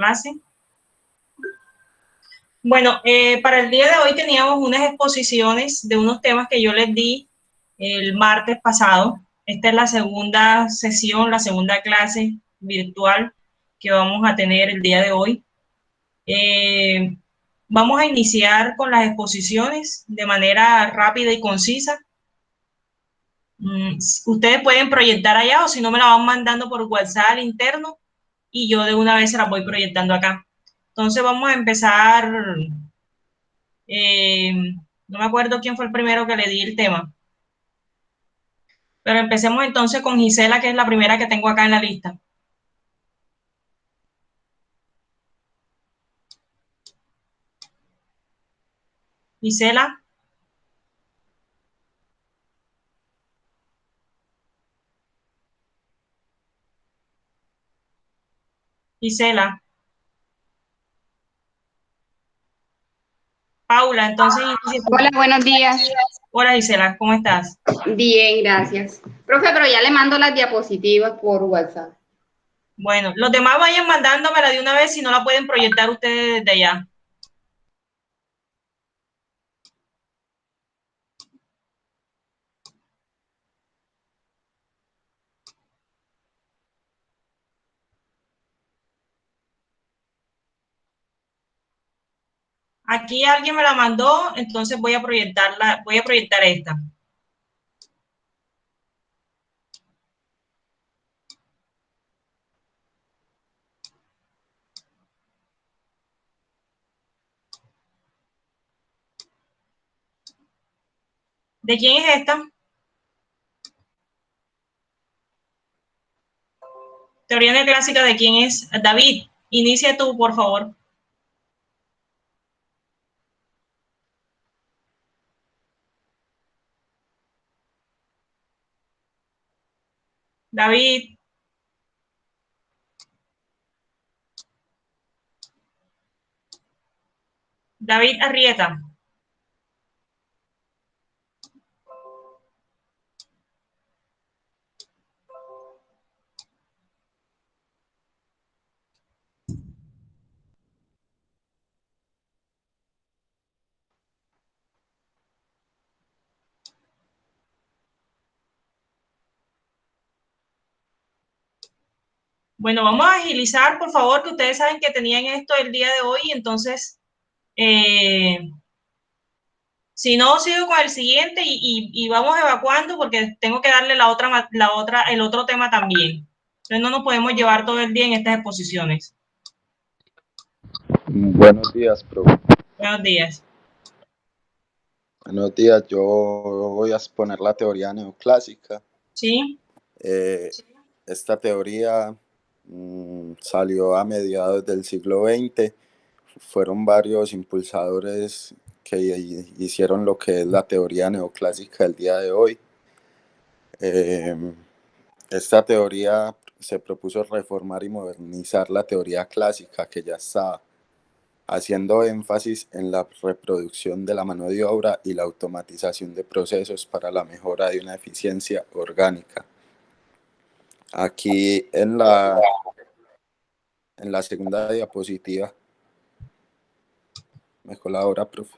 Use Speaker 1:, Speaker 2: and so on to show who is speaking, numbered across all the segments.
Speaker 1: Clase. Bueno, para el día de hoy teníamos unas exposiciones de unos temas que yo les di el martes pasado. Esta es la segunda sesión, la segunda clase virtual que vamos a tener el día de hoy. Vamos a iniciar con las exposiciones de manera rápida y concisa. Ustedes pueden proyectar allá o si no me la van mandando por WhatsApp al interno y yo de una vez se las voy proyectando acá. Entonces vamos a empezar. Eh, no me acuerdo quién fue el primero que le di el tema. Pero empecemos entonces con Gisela, que es la primera que tengo acá en la lista. Gisela. Gisela. Paula, entonces inicia tú.
Speaker 2: Hola, buenos días.
Speaker 1: Hola Gisela, ¿cómo estás?
Speaker 2: Bien, gracias. Profe, pero ya le mando las diapositivas por WhatsApp.
Speaker 1: Bueno, los demás vayan mandándomela de una vez si no la pueden proyectar ustedes desde allá. Aquí alguien me la mandó, entonces voy a proyectarla, voy a proyectar esta. ¿De quién es esta? Teoría neoclásica, ¿de quién es? David, inicia tú, por favor. David. David Arrieta. Bueno, vamos a agilizar, por favor, que ustedes saben que tenían esto el día de hoy, entonces, eh, si no, sigo con el siguiente y vamos evacuando porque tengo que darle el otro tema también. Entonces no nos podemos llevar todo el día en estas exposiciones.
Speaker 3: Buenos días, profe.
Speaker 1: Buenos días.
Speaker 3: Buenos días, yo voy a exponer la teoría neoclásica.
Speaker 1: ¿Sí?
Speaker 3: Esta teoría salió a mediados del siglo XX. Fueron varios impulsadores que hicieron lo que es la teoría neoclásica del día de hoy. Esta teoría se propuso reformar y modernizar la teoría clásica que ya estaba, haciendo énfasis en la reproducción de la mano de obra y la automatización de procesos para la mejora de una eficiencia orgánica. Aquí en la segunda diapositiva, me colabora, profe,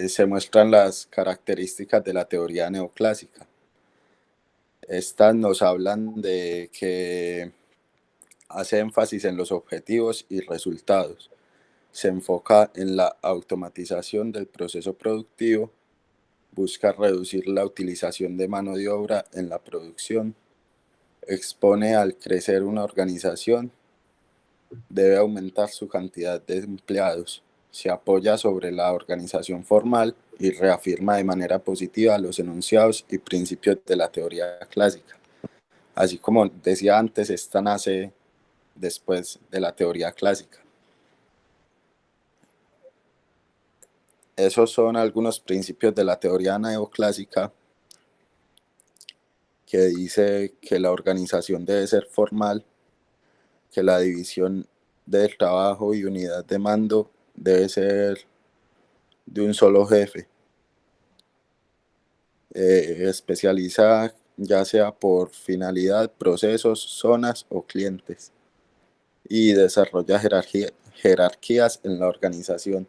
Speaker 3: se muestran las características de la teoría neoclásica. Estas nos hablan de que hace énfasis en los objetivos y resultados. Se enfoca en la automatización del proceso productivo, busca reducir la utilización de mano de obra en la producción, expone al crecer una organización, debe aumentar su cantidad de empleados, se apoya sobre la organización formal y reafirma de manera positiva los enunciados y principios de la teoría clásica. Así como decía antes, esta nace después de la teoría clásica. Esos son algunos principios de la teoría neoclásica, que dice que la organización debe ser formal, que la división del trabajo y unidad de mando debe ser de un solo jefe, especializada ya sea por finalidad, procesos, zonas o clientes. y desarrolla jerarquías en la organización.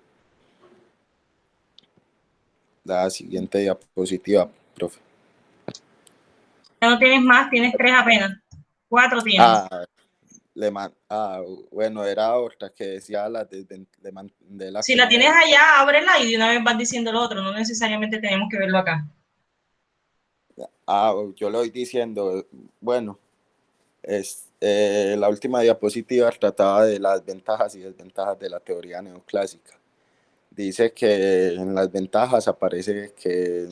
Speaker 3: La siguiente diapositiva, profe.
Speaker 1: Ya no tienes más, tienes 3 apenas. 4 tienes.
Speaker 3: Bueno, era otra que decía le mandé la
Speaker 1: Si
Speaker 3: que
Speaker 1: la
Speaker 3: no
Speaker 1: tienes
Speaker 3: era.
Speaker 1: allá, ábrela y de una vez vas diciendo lo otro. No necesariamente tenemos que verlo acá.
Speaker 3: Yo lo voy diciendo. Bueno, la última diapositiva trataba de las ventajas y desventajas de la teoría neoclásica. Dice que en las ventajas aparece que es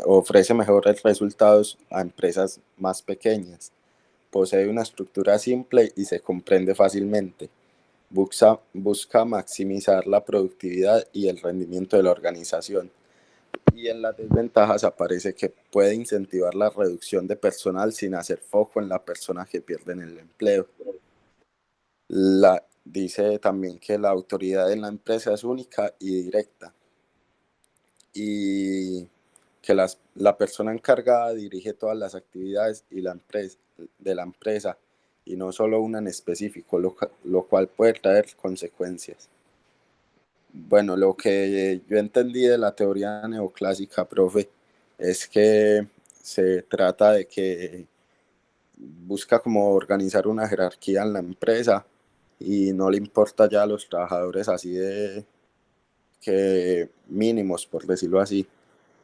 Speaker 3: ofrece mejores resultados a empresas más pequeñas, posee una estructura simple y se comprende fácilmente, busca maximizar la productividad y el rendimiento de la organización. Y en las desventajas aparece que puede incentivar la reducción de personal sin hacer foco en la persona que pierden el empleo. Dice también que la autoridad en la empresa es única y directa y que la persona encargada dirige todas las actividades de la empresa y no solo una en específico, lo cual puede traer consecuencias. Bueno, lo que yo entendí de la teoría neoclásica, profe, es que se trata de que busca como organizar una jerarquía en la empresa y no le importa ya a los trabajadores así de que mínimos, por decirlo así.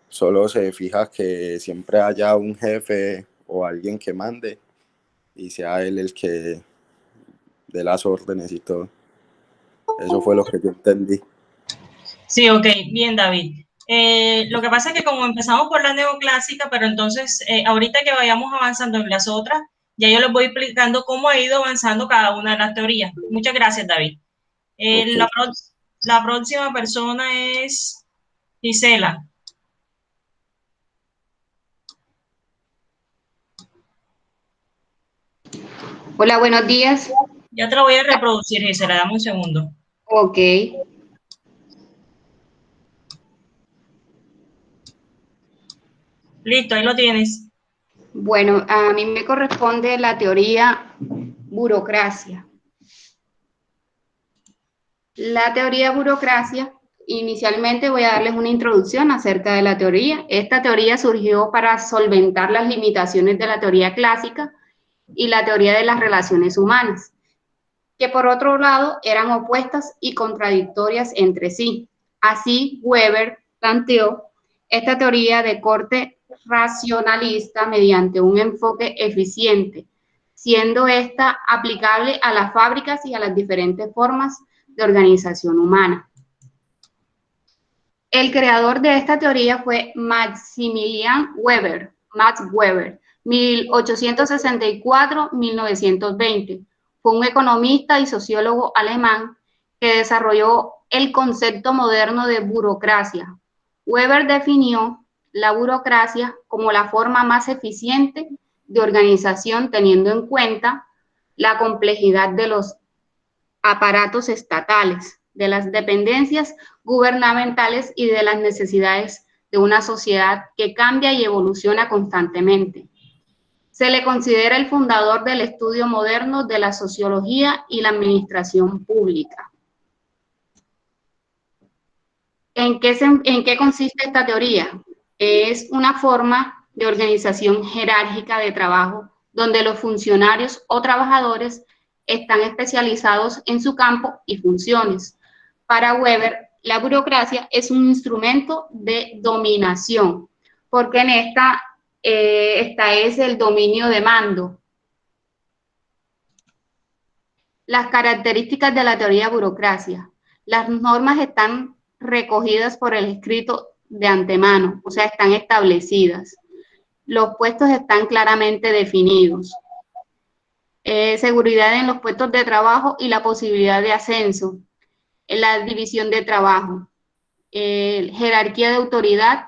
Speaker 3: Solo se fija que siempre haya un jefe o alguien que mande y sea él el que dé las órdenes y todo. Eso fue lo que yo entendí.
Speaker 1: Sí, ok, bien, David. Lo que pasa es que como empezamos por la neoclásica, pero entonces ahorita que vayamos avanzando en las otras, ya yo les voy explicando cómo ha ido avanzando cada una de las teorías. Muchas gracias, David.
Speaker 3: Okay.
Speaker 1: La próxima persona es Gisela.
Speaker 2: Hola, buenos días.
Speaker 1: Ya te lo voy a reproducir, Gisela, dame un segundo.
Speaker 2: Ok.
Speaker 1: Listo, ahí lo tienes.
Speaker 2: Bueno, a mí me corresponde la teoría burocracia. La teoría burocracia, inicialmente voy a darles una introducción acerca de la teoría. Esta teoría surgió para solventar las limitaciones de la teoría clásica y la teoría de las relaciones humanas, que por otro lado eran opuestas y contradictorias entre sí. Así, Weber planteó esta teoría de corte racionalista mediante un enfoque eficiente, siendo esta aplicable a las fábricas y a las diferentes formas de organización humana. El creador de esta teoría fue Maximilian Weber, Max Weber, 1864-1920. Fue un economista y sociólogo alemán que desarrolló el concepto moderno de burocracia. Weber definió la burocracia como la forma más eficiente de organización teniendo en cuenta la complejidad de los aparatos estatales, de las dependencias gubernamentales y de las necesidades de una sociedad que cambia y evoluciona constantemente. Se le considera el fundador del estudio moderno de la sociología y la administración pública. ¿En qué consiste esta teoría? Es una forma de organización jerárquica de trabajo donde los funcionarios o trabajadores están especializados en su campo y funciones. Para Weber, la burocracia es un instrumento de dominación, porque en esta es el dominio de mando. Las características de la teoría de burocracia. Las normas están recogidas por el escrito de antemano, o sea, están establecidas. Los puestos están claramente definidos. Seguridad en los puestos de trabajo y la posibilidad de ascenso. La división de trabajo. Jerarquía de autoridad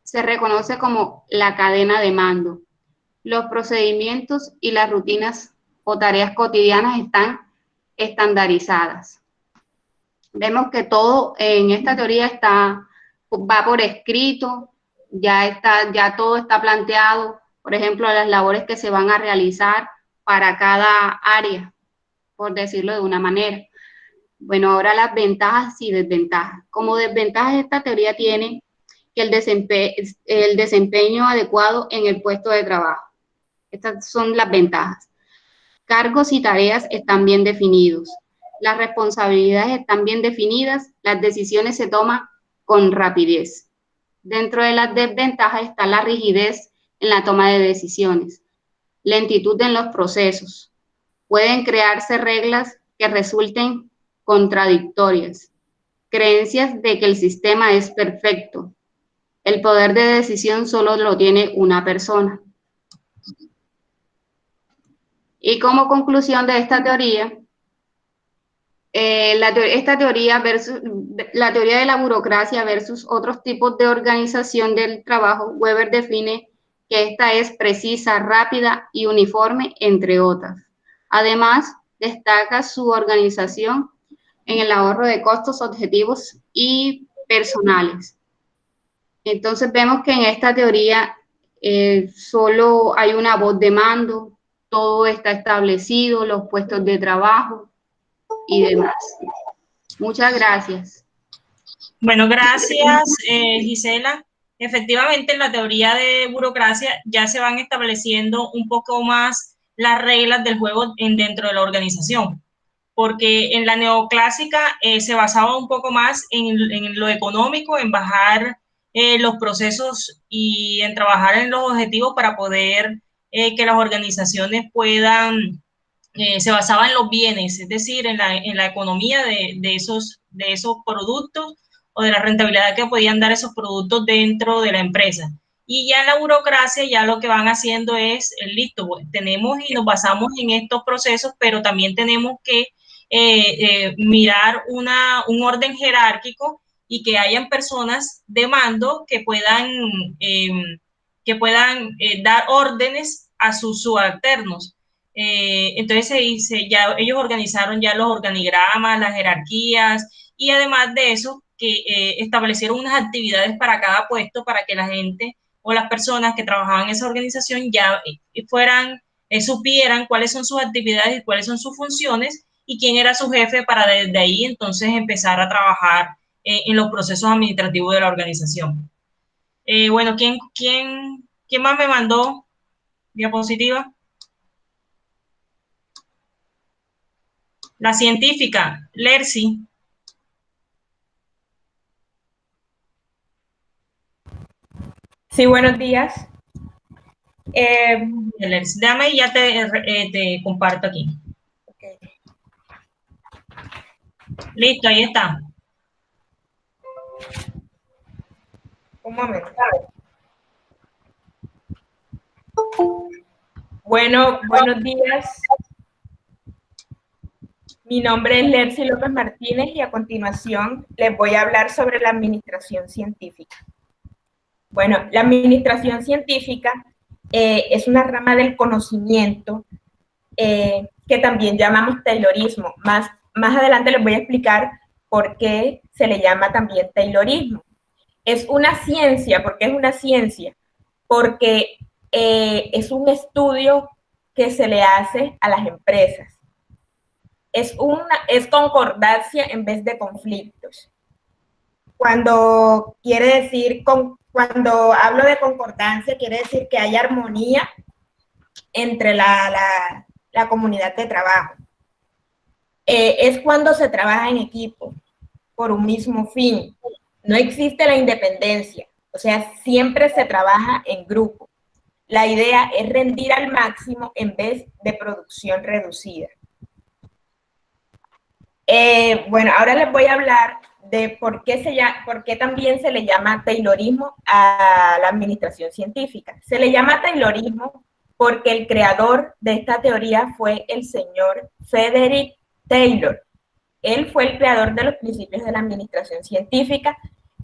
Speaker 2: se reconoce como la cadena de mando. Los procedimientos y las rutinas o tareas cotidianas están estandarizadas. Vemos que todo en esta teoría va por escrito, ya todo está planteado, por ejemplo, las labores que se van a realizar para cada área. por decirlo de una manera. Bueno, ahora las ventajas y desventajas. Como desventajas, esta teoría tiene que el desempeño adecuado en el puesto de trabajo. Estas son las ventajas. Cargos y tareas están bien definidos. Las responsabilidades están bien definidas. Las decisiones se toman con rapidez. Dentro de las desventajas está la rigidez en la toma de decisiones, lentitud en los procesos. Pueden crearse reglas que resulten contradictorias, creencias de que el sistema es perfecto. El poder de decisión solo lo tiene una persona. Y como conclusión de esta teoría, esta teoría versus la teoría de la burocracia versus otros tipos de organización del trabajo, Weber define que esta es precisa, rápida y uniforme, entre otras. Además, destaca su organización en el ahorro de costos objetivos y personales. Entonces vemos que en esta teoría solo hay una voz de mando, todo está establecido, los puestos de trabajo y demás. Muchas gracias.
Speaker 1: Bueno, gracias, Gisela. Efectivamente, en la teoría de burocracia ya se van estableciendo un poco más las reglas del juego dentro de la organización, porque en la neoclásica se basaba un poco más en lo económico, en bajar los procesos y en trabajar en los objetivos para poder que las organizaciones puedan, se basaba en los bienes, es decir, en la economía de esos productos o de la rentabilidad que podían dar esos productos dentro de la empresa. Y ya en la burocracia ya lo que van haciendo es, listo, pues, tenemos y nos basamos en estos procesos, pero también tenemos que mirar un orden jerárquico y que hayan personas de mando que puedan dar órdenes a sus subalternos. Entonces ya ellos organizaron ya los organigramas, las jerarquías, y además de eso que establecieron unas actividades para cada puesto para que la gente o las personas que trabajaban en esa organización ya supieran cuáles son sus actividades y cuáles son sus funciones y quién era su jefe para desde ahí entonces empezar a trabajar en los procesos administrativos de la organización. Bueno, ¿quién más me mandó diapositiva? La científica, Lercy.
Speaker 4: Sí, buenos días.
Speaker 1: Lercy, dame y ya te comparto aquí.
Speaker 4: Okay.
Speaker 1: Listo, ahí está.
Speaker 4: Un momento. Bueno, buenos días. Mi nombre es Lercy López Martínez y a continuación les voy a hablar sobre la administración científica. Bueno, la administración científica es una rama del conocimiento que también llamamos taylorismo. Más adelante les voy a explicar por qué se le llama también taylorismo. Es una ciencia. ¿Por qué es una ciencia? Porque es un estudio que se le hace a las empresas. Es concordancia en vez de conflictos. Cuando hablo de concordancia, quiere decir que hay armonía entre la comunidad de trabajo. Es cuando se trabaja en equipo por un mismo fin. No existe la independencia, o sea, siempre se trabaja en grupo. La idea es rendir al máximo en vez de producción reducida. Bueno, ahora les voy a hablar de por qué también se le llama taylorismo a la administración científica. Se le llama taylorismo porque el creador de esta teoría fue el señor Frederick Taylor. Él fue el creador de los principios de la administración científica.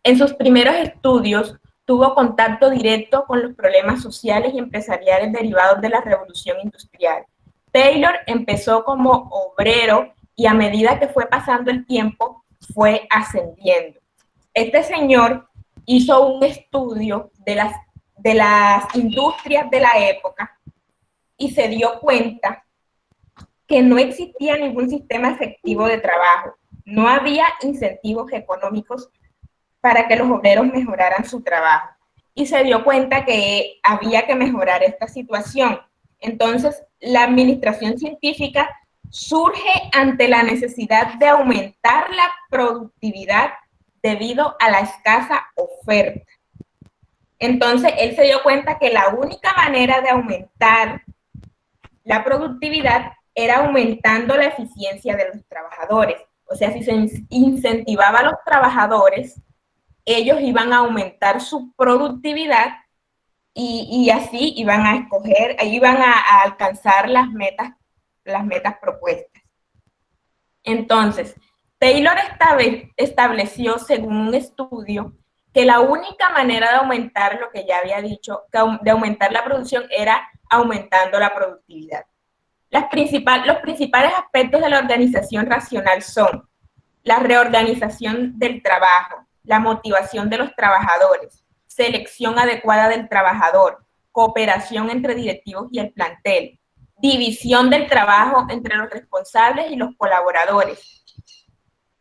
Speaker 4: En sus primeros estudios tuvo contacto directo con los problemas sociales y empresariales derivados de la revolución industrial. Taylor empezó como obrero y a medida que fue pasando el tiempo fue ascendiendo. Este señor hizo un estudio de las industrias de la época y se dio cuenta que no existía ningún sistema efectivo de trabajo, no había incentivos económicos para que los obreros mejoraran su trabajo. Y se dio cuenta que había que mejorar esta situación. Entonces, la administración científica surge ante la necesidad de aumentar la productividad debido a la escasa oferta. Entonces, él se dio cuenta que la única manera de aumentar la productividad era aumentando la eficiencia de los trabajadores. O sea, si se incentivaba a los trabajadores, ellos iban a aumentar su productividad y así iban a escoger, iban a alcanzar las metas propuestas. Entonces, Taylor estableció, según un estudio, que la única manera de aumentar lo que ya había dicho, de aumentar la producción era aumentando la productividad. Los principales aspectos de la organización racional son la reorganización del trabajo, la motivación de los trabajadores, selección adecuada del trabajador, cooperación entre directivos y el plantel, división del trabajo entre los responsables y los colaboradores.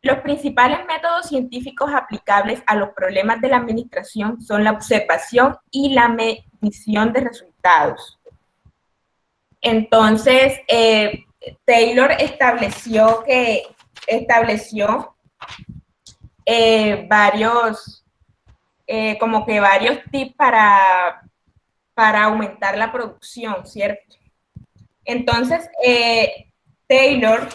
Speaker 4: Los principales métodos científicos aplicables a los problemas de la administración son la observación y la medición de resultados. Entonces, Taylor estableció varios tips para aumentar la producción, ¿cierto? Entonces, Taylor,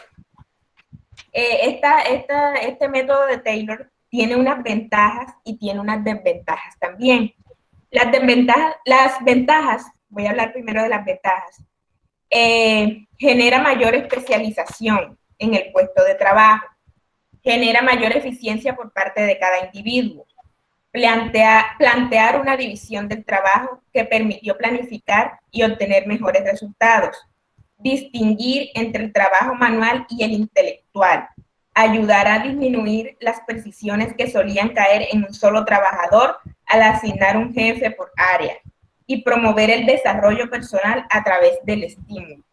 Speaker 4: este método de Taylor tiene unas ventajas y tiene unas desventajas también. Las ventajas, voy a hablar primero de las ventajas. Genera mayor especialización en el puesto de trabajo, genera mayor eficiencia por parte de cada individuo, plantear una división del trabajo que permitió planificar y obtener mejores resultados, distinguir entre el trabajo manual y el intelectual, ayudar a disminuir las precisiones que solían caer en un solo trabajador al asignar un jefe por área, y promover el desarrollo personal a través del estímulo.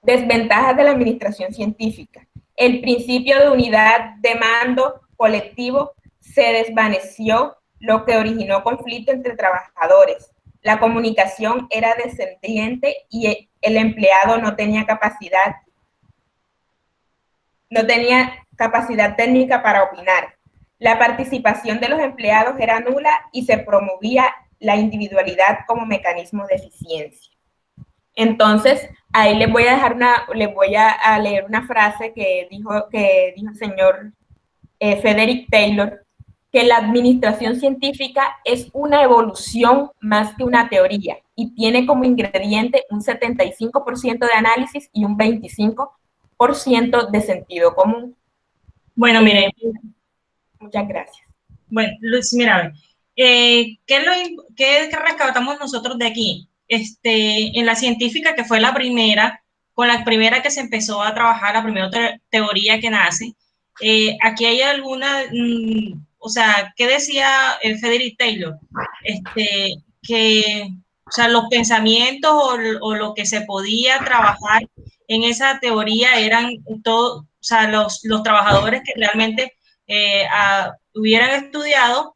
Speaker 4: Desventajas de la administración científica. El principio de unidad de mando colectivo se desvaneció, lo que originó conflicto entre trabajadores. La comunicación era descendiente y el empleado no tenía capacidad técnica para opinar. La participación de los empleados era nula y se promovía la individualidad como mecanismo de eficiencia. Entonces, ahí les voy a leer una frase que dijo el señor Frederick Taylor, que la administración científica es una evolución más que una teoría y tiene como ingrediente un 75% de análisis y un 25% de sentido común.
Speaker 1: Bueno, mire.
Speaker 4: Muchas gracias.
Speaker 1: Bueno, Luz, mira, ¿qué rescatamos nosotros de aquí? En la científica, que fue la primera que se empezó a trabajar, la primera teoría que nace, aquí hay alguna, o sea, ¿qué decía Frederick Taylor? Que, o sea, los pensamientos o lo que se podía trabajar en esa teoría eran todo, o sea, los trabajadores que realmente hubieran estudiado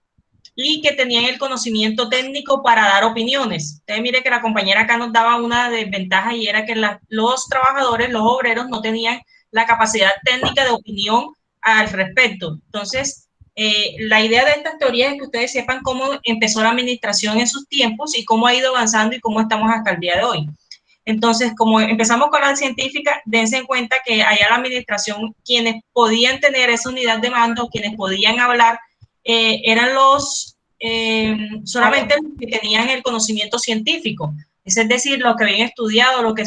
Speaker 1: y que tenían el conocimiento técnico para dar opiniones. Entonces, mire que la compañera acá nos daba una desventaja y era que los trabajadores, los obreros, no tenían la capacidad técnica de opinión al respecto. Entonces, la idea de estas teorías es que ustedes sepan cómo empezó la administración en sus tiempos y cómo ha ido avanzando y cómo estamos hasta el día de hoy. Entonces, como empezamos con la científica, dense en cuenta que allá la administración, quienes podían tener esa unidad de mando, quienes podían hablar, eran solamente los que tenían el conocimiento científico, es decir, los que habían estudiado, los que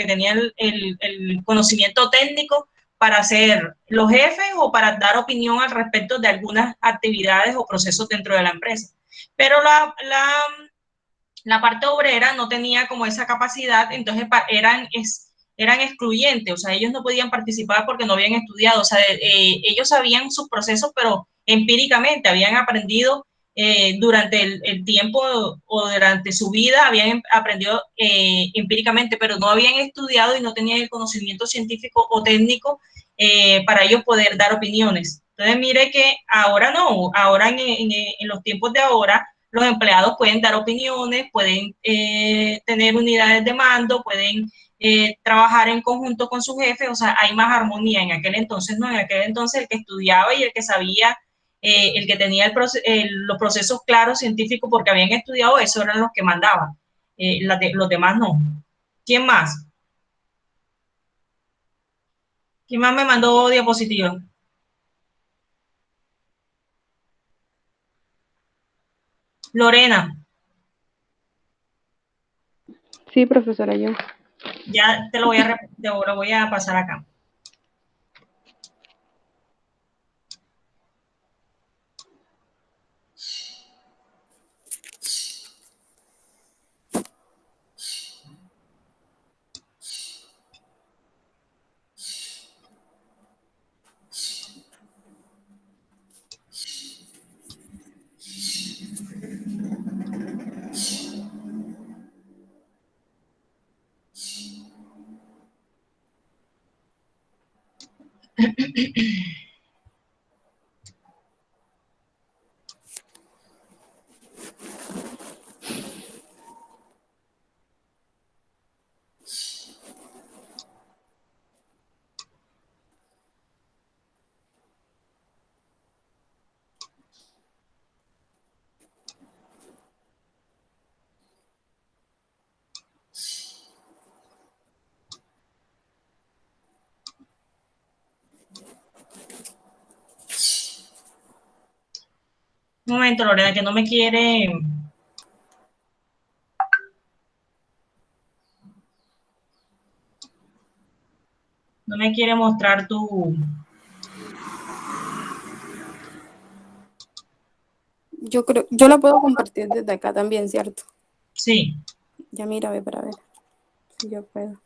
Speaker 1: tenían el conocimiento técnico para ser los jefes o para dar opinión al respecto de algunas actividades o procesos dentro de la empresa. Pero la parte obrera no tenía como esa capacidad, entonces eran excluyentes, o sea, ellos no podían participar porque no habían estudiado, o sea, ellos sabían sus procesos, pero empíricamente habían aprendido durante el tiempo o durante su vida habían aprendido empíricamente, pero no habían estudiado y no tenían el conocimiento científico o técnico para ellos poder dar opiniones. Entonces, mire que ahora no, ahora en los tiempos de ahora, los empleados pueden dar opiniones, pueden tener unidades de mando, pueden trabajar en conjunto con su jefe, o sea, hay más armonía. En aquel entonces no, en aquel entonces el que estudiaba y el que sabía, el que tenía los procesos claros científicos porque habían estudiado eso eran los que mandaban, los demás no. ¿Quién más? ¿Quién más me mandó diapositiva? Lorena.
Speaker 5: Sí, profesora, yo.
Speaker 1: Ya te lo voy a pasar acá. Un momento, Lorena, que no me quiere. No me quiere mostrar tu.
Speaker 5: Yo creo, yo la puedo compartir desde acá también, ¿cierto?
Speaker 1: Sí.
Speaker 5: Ya mira, ve para ver si yo puedo.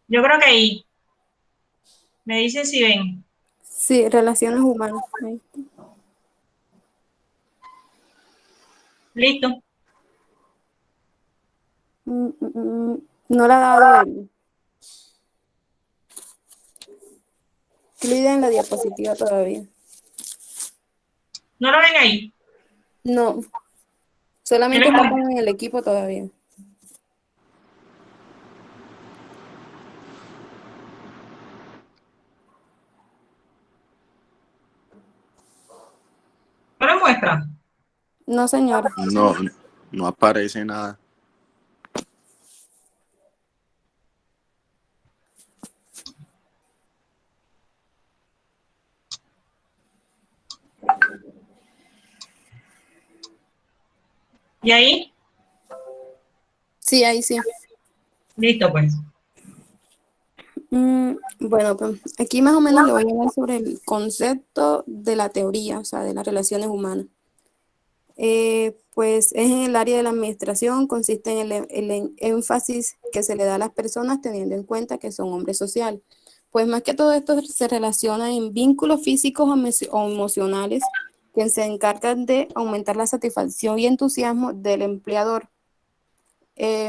Speaker 1: Yo creo que ahí. Me dicen si ven.
Speaker 5: Sí, relaciones humanas. Ahí.
Speaker 1: Listo.
Speaker 5: No la ha dado el clic en la diapositiva todavía.
Speaker 1: ¿No lo ven ahí?
Speaker 5: No, solamente está como en el equipo todavía.
Speaker 1: ¿No lo muestra?
Speaker 5: No, señora.
Speaker 3: No, no aparece nada.
Speaker 1: ¿Y ahí?
Speaker 5: Sí, ahí sí.
Speaker 1: Listo, pues.
Speaker 5: Bueno, pues aquí más o menos le voy a hablar sobre el concepto de la teoría, o sea, de las relaciones humanas. Pues es en el área de la administración, consiste en el énfasis que se le da a las personas teniendo en cuenta que son hombres sociales. Pues más que todo esto se relaciona en vínculos físicos o emocionales que se encargan de aumentar la satisfacción y entusiasmo del empleador.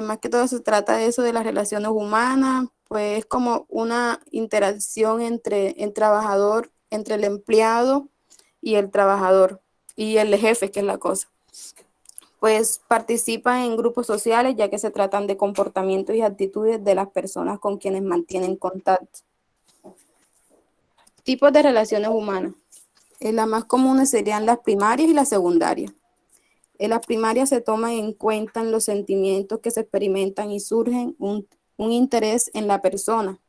Speaker 5: Más que todo se trata de eso, de las relaciones humanas, pues es como una interacción entre el trabajador, entre el empleado y el trabajador y el jefe, que es la cosa. Pues participan en grupos sociales ya que se tratan de comportamientos y actitudes de las personas con quienes mantienen contacto. Tipos de relaciones humanas. Las más comunes serían las primarias y las secundarias. En las primarias se toman en cuenta los sentimientos que se experimentan y surgen un interés en la persona,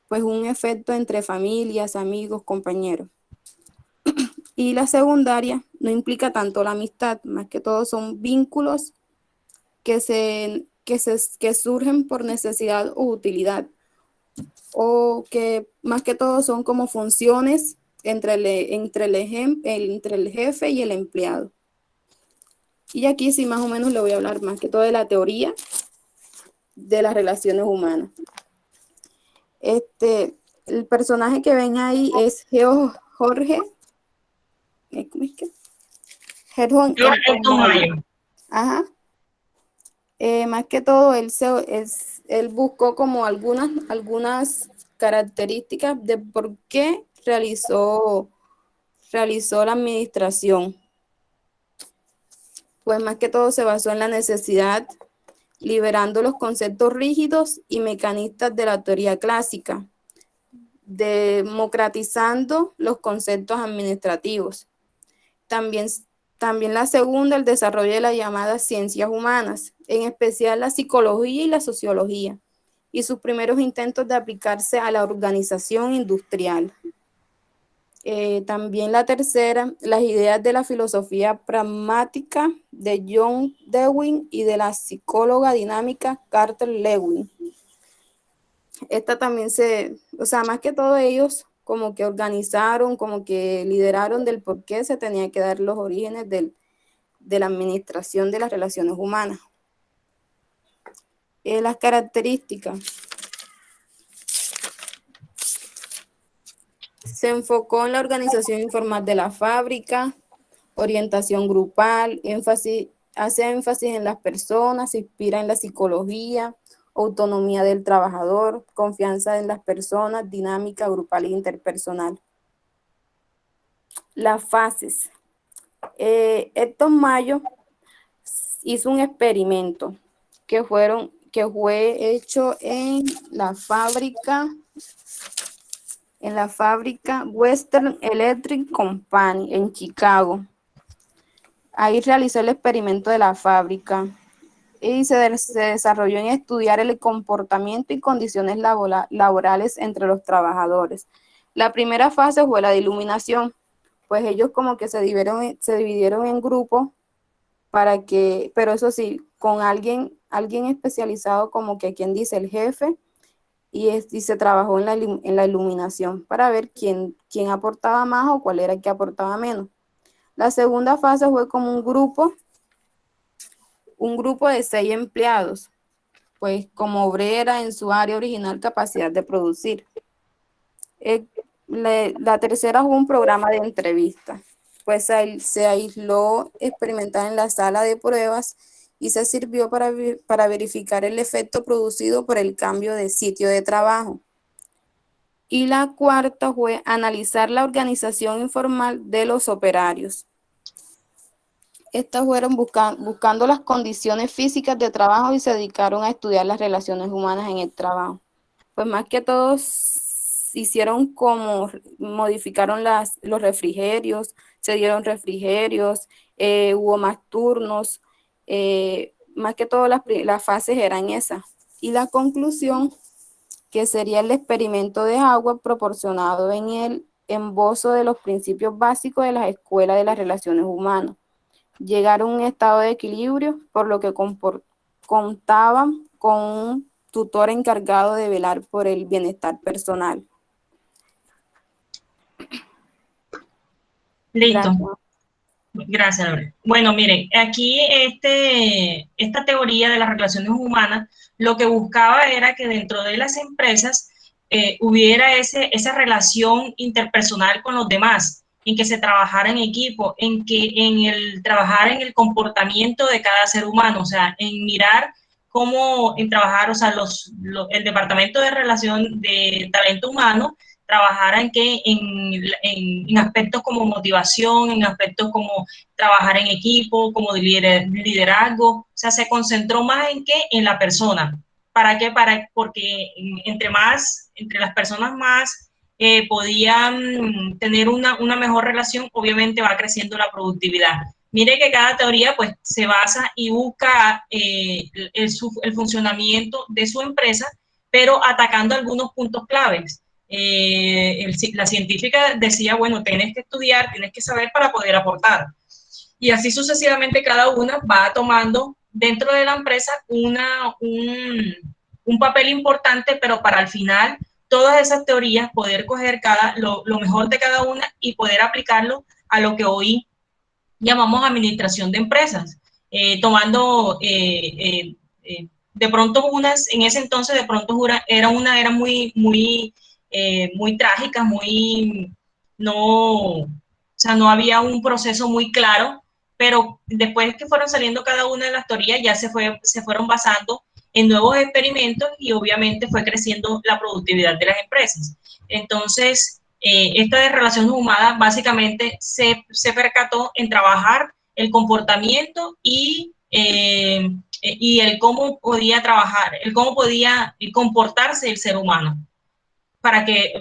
Speaker 5: pues un efecto entre familias, amigos, compañeros. Y la secundaria no implica tanto la amistad, más que todo son vínculos que surgen por necesidad o utilidad. o que más que todo son como funciones entre el jefe y el empleado. Y aquí sí más o menos le voy a hablar más que todo de la teoría de las relaciones humanas. El personaje que ven ahí es Jorge. ¿Cómo es que?
Speaker 1: Elton Mayo.
Speaker 5: Ajá. Más que todo, él buscó como algunas características de por qué realizó la administración. Pues más que todo se basó en la necesidad, liberando los conceptos rígidos y mecanistas de la teoría clásica, democratizando los conceptos administrativos. También la segunda, el desarrollo de las llamadas ciencias humanas, en especial la psicología y la sociología, y sus primeros intentos de aplicarse a la organización industrial. También la tercera, las ideas de la filosofía pragmática de John Dewey y de la psicóloga dinámica Carter Lewin. Esta también más que todo ellos como que organizaron, como que lideraron del por qué se tenía que dar los orígenes de la administración de las relaciones humanas. Las características. Se enfocó en la organización informal de la fábrica, orientación grupal, hace énfasis en las personas, se inspira en la psicología, autonomía del trabajador, confianza en las personas, dinámica grupal e interpersonal. Las fases. Elton Mayo hizo un experimento que fue hecho en la fábrica Western Electric Company en Chicago. Ahí realizó el experimento de la fábrica y se desarrolló en estudiar el comportamiento y condiciones laborales entre los trabajadores. La primera fase fue la de iluminación, pues ellos como que se dividieron en grupos pero eso sí, con alguien especializado como que quien dice el jefe, y se trabajó en la iluminación para ver quién aportaba más o cuál era el que aportaba menos. La segunda fase fue como un grupo de 6 empleados, pues como obrera en su área original capacidad de producir. La tercera fue un programa de entrevista, pues se aisló experimentar en la sala de pruebas y se sirvió para verificar el efecto producido por el cambio de sitio de trabajo. Y la cuarta fue analizar la organización informal de los operarios. Estas fueron buscando las condiciones físicas de trabajo y se dedicaron a estudiar las relaciones humanas en el trabajo. Pues más que todos hicieron como modificaron los refrigerios, se dieron refrigerios, hubo más turnos, más que todo las fases eran esas. Y la conclusión, que sería el experimento de Howard proporcionado en el esbozo de los principios básicos de las escuelas de las relaciones humanas. Llegar a un estado de equilibrio, por lo que contaban con un tutor encargado de velar por el bienestar personal.
Speaker 1: Listo. Gracias, Lore. Bueno, miren, aquí esta teoría de las relaciones humanas lo que buscaba era que dentro de las empresas hubiera esa relación interpersonal con los demás, en que se trabajara en equipo, trabajar en el comportamiento de cada ser humano, o sea, en mirar cómo en trabajar, o sea, el departamento de relación de talento humano trabajara en aspectos como motivación, en aspectos como trabajar en equipo, como liderazgo, o sea, se concentró más en la persona. ¿Para qué? Porque entre las personas más podían tener una mejor relación, obviamente va creciendo la productividad. Mire que cada teoría pues se basa y busca el funcionamiento de su empresa, pero atacando algunos puntos claves. La científica decía, bueno, tienes que estudiar, tienes que saber para poder aportar. Y así sucesivamente cada una va tomando dentro de la empresa un papel importante, pero para al final todas esas teorías, poder coger lo mejor de cada una y poder aplicarlo a lo que hoy llamamos administración de empresas, tomando de pronto unas, en ese entonces de pronto era muy trágica, o sea, no había un proceso muy claro, pero después que fueron saliendo cada una de las teorías ya se fueron basando en nuevos experimentos y obviamente fue creciendo la productividad de las empresas. Entonces, esta de relaciones humanas básicamente se percató en trabajar el comportamiento y el cómo podía trabajar, el cómo podía comportarse el ser humano.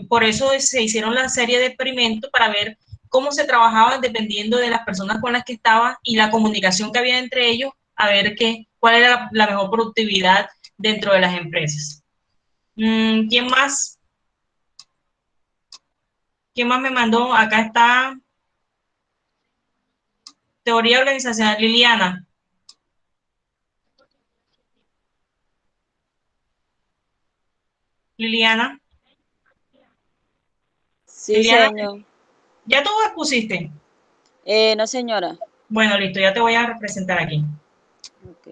Speaker 1: Por eso se hicieron la serie de experimentos para ver cómo se trabajaba dependiendo de las personas con las que estaba y la comunicación que había entre ellos, a ver cuál era la mejor productividad dentro de las empresas. ¿Quién más? ¿Quién más me mandó? Acá está teoría organizacional, Liliana. Liliana.
Speaker 6: Sí,
Speaker 1: Liliana,
Speaker 6: señor.
Speaker 1: ¿ya tú expusiste?
Speaker 6: No, señora.
Speaker 1: Bueno, listo, ya te voy a representar aquí.
Speaker 6: Ok.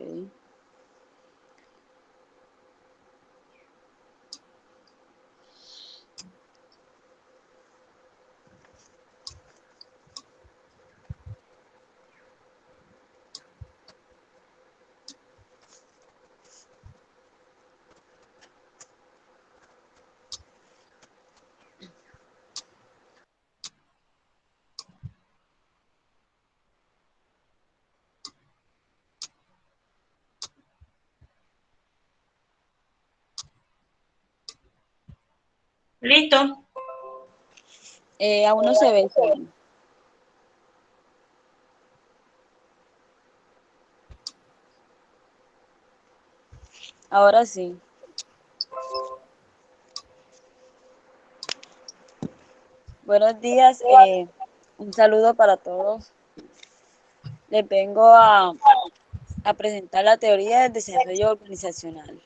Speaker 1: ¿Listo?
Speaker 6: Aún no se ve, señor. Ahora sí. Buenos días. Un saludo para todos. Les vengo a presentar la teoría del desarrollo organizacional.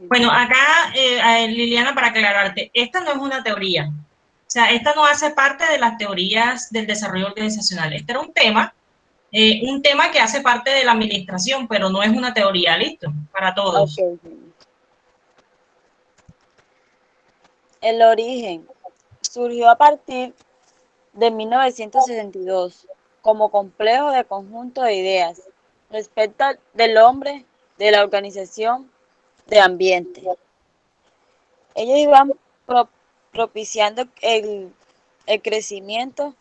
Speaker 1: Bueno, acá, Liliana, para aclararte, esta no es una teoría. O sea, esta no hace parte de las teorías del desarrollo organizacional. Este era un tema que hace parte de la administración, pero no es una teoría, listo, para
Speaker 6: Ok,
Speaker 1: todos.
Speaker 6: señor. El origen surgió a partir de 1962 como complejo de conjunto de ideas respecto del hombre, de la organización, de ambiente. Ellos iban propiciando el crecimiento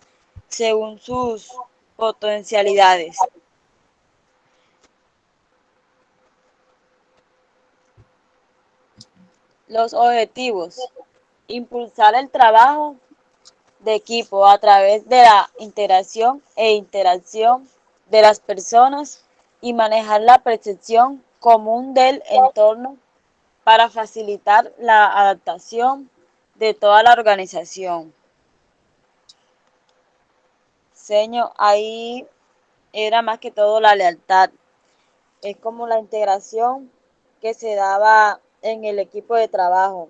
Speaker 6: según sus potencialidades. Los objetivos: impulsar el trabajo de equipo a través de la integración e interacción de las personas y manejar la percepción común del entorno para facilitar la adaptación de toda la organización. Señor, ahí era más que todo la lealtad. Es como la integración que se daba en el equipo de trabajo.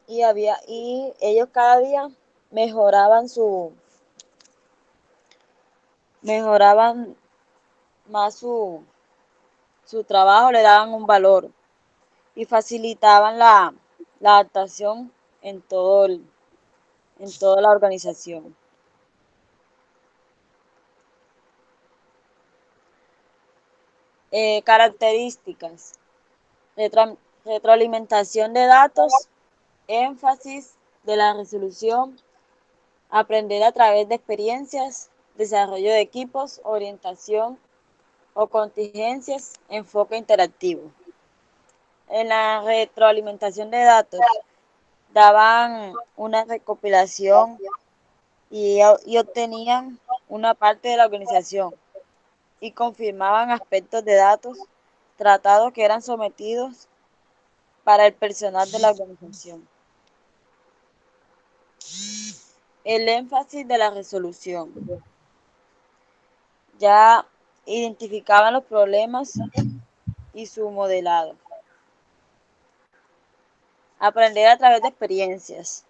Speaker 6: Y ellos cada día mejoraban mejoraban más su trabajo, le daban un valor y facilitaban la adaptación en en toda la organización. Características: retroalimentación de datos, énfasis de la resolución, aprender a través de experiencias, desarrollo de equipos, orientación o contingencias, enfoque interactivo. En la retroalimentación de datos daban una recopilación y obtenían una parte de la organización y confirmaban aspectos de datos tratados que eran sometidos para el personal de la organización. El énfasis de la resolución. ya identificaban los problemas y su modelado. Aprender a través de experiencias.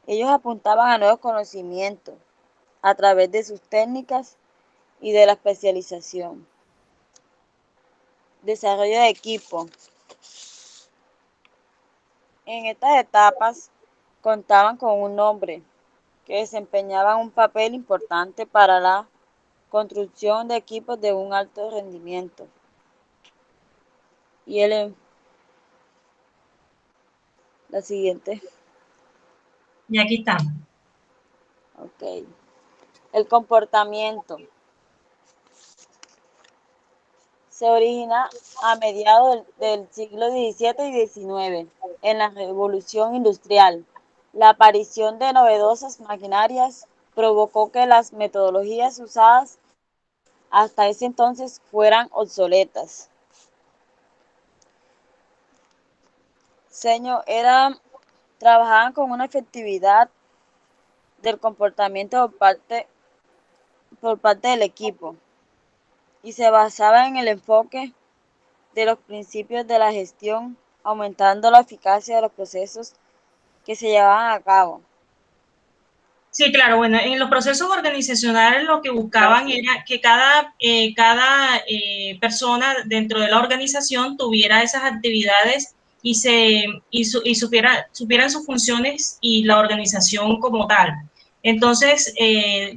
Speaker 6: Ellos apuntaban a nuevos conocimientos a través de sus técnicas y de la especialización. Desarrollo de equipo. En estas etapas contaban con un hombre que desempeñaba un papel importante para la construcción de equipos de un alto rendimiento. Y la siguiente.
Speaker 1: Y aquí está.
Speaker 6: Ok. El comportamiento. Se origina a mediados del siglo XVII y XIX, en la Revolución Industrial. La aparición de novedosas maquinarias provocó que las metodologías usadas hasta ese entonces fueran obsoletas. Trabajaban con una efectividad del comportamiento por parte del equipo y se basaba en el enfoque de los principios de la gestión, aumentando la eficacia de los procesos que se llevaban a cabo.
Speaker 1: Sí, claro, bueno, en los procesos organizacionales lo que buscaban era que cada persona dentro de la organización tuviera esas actividades y supieran sus funciones y la organización como tal. Entonces,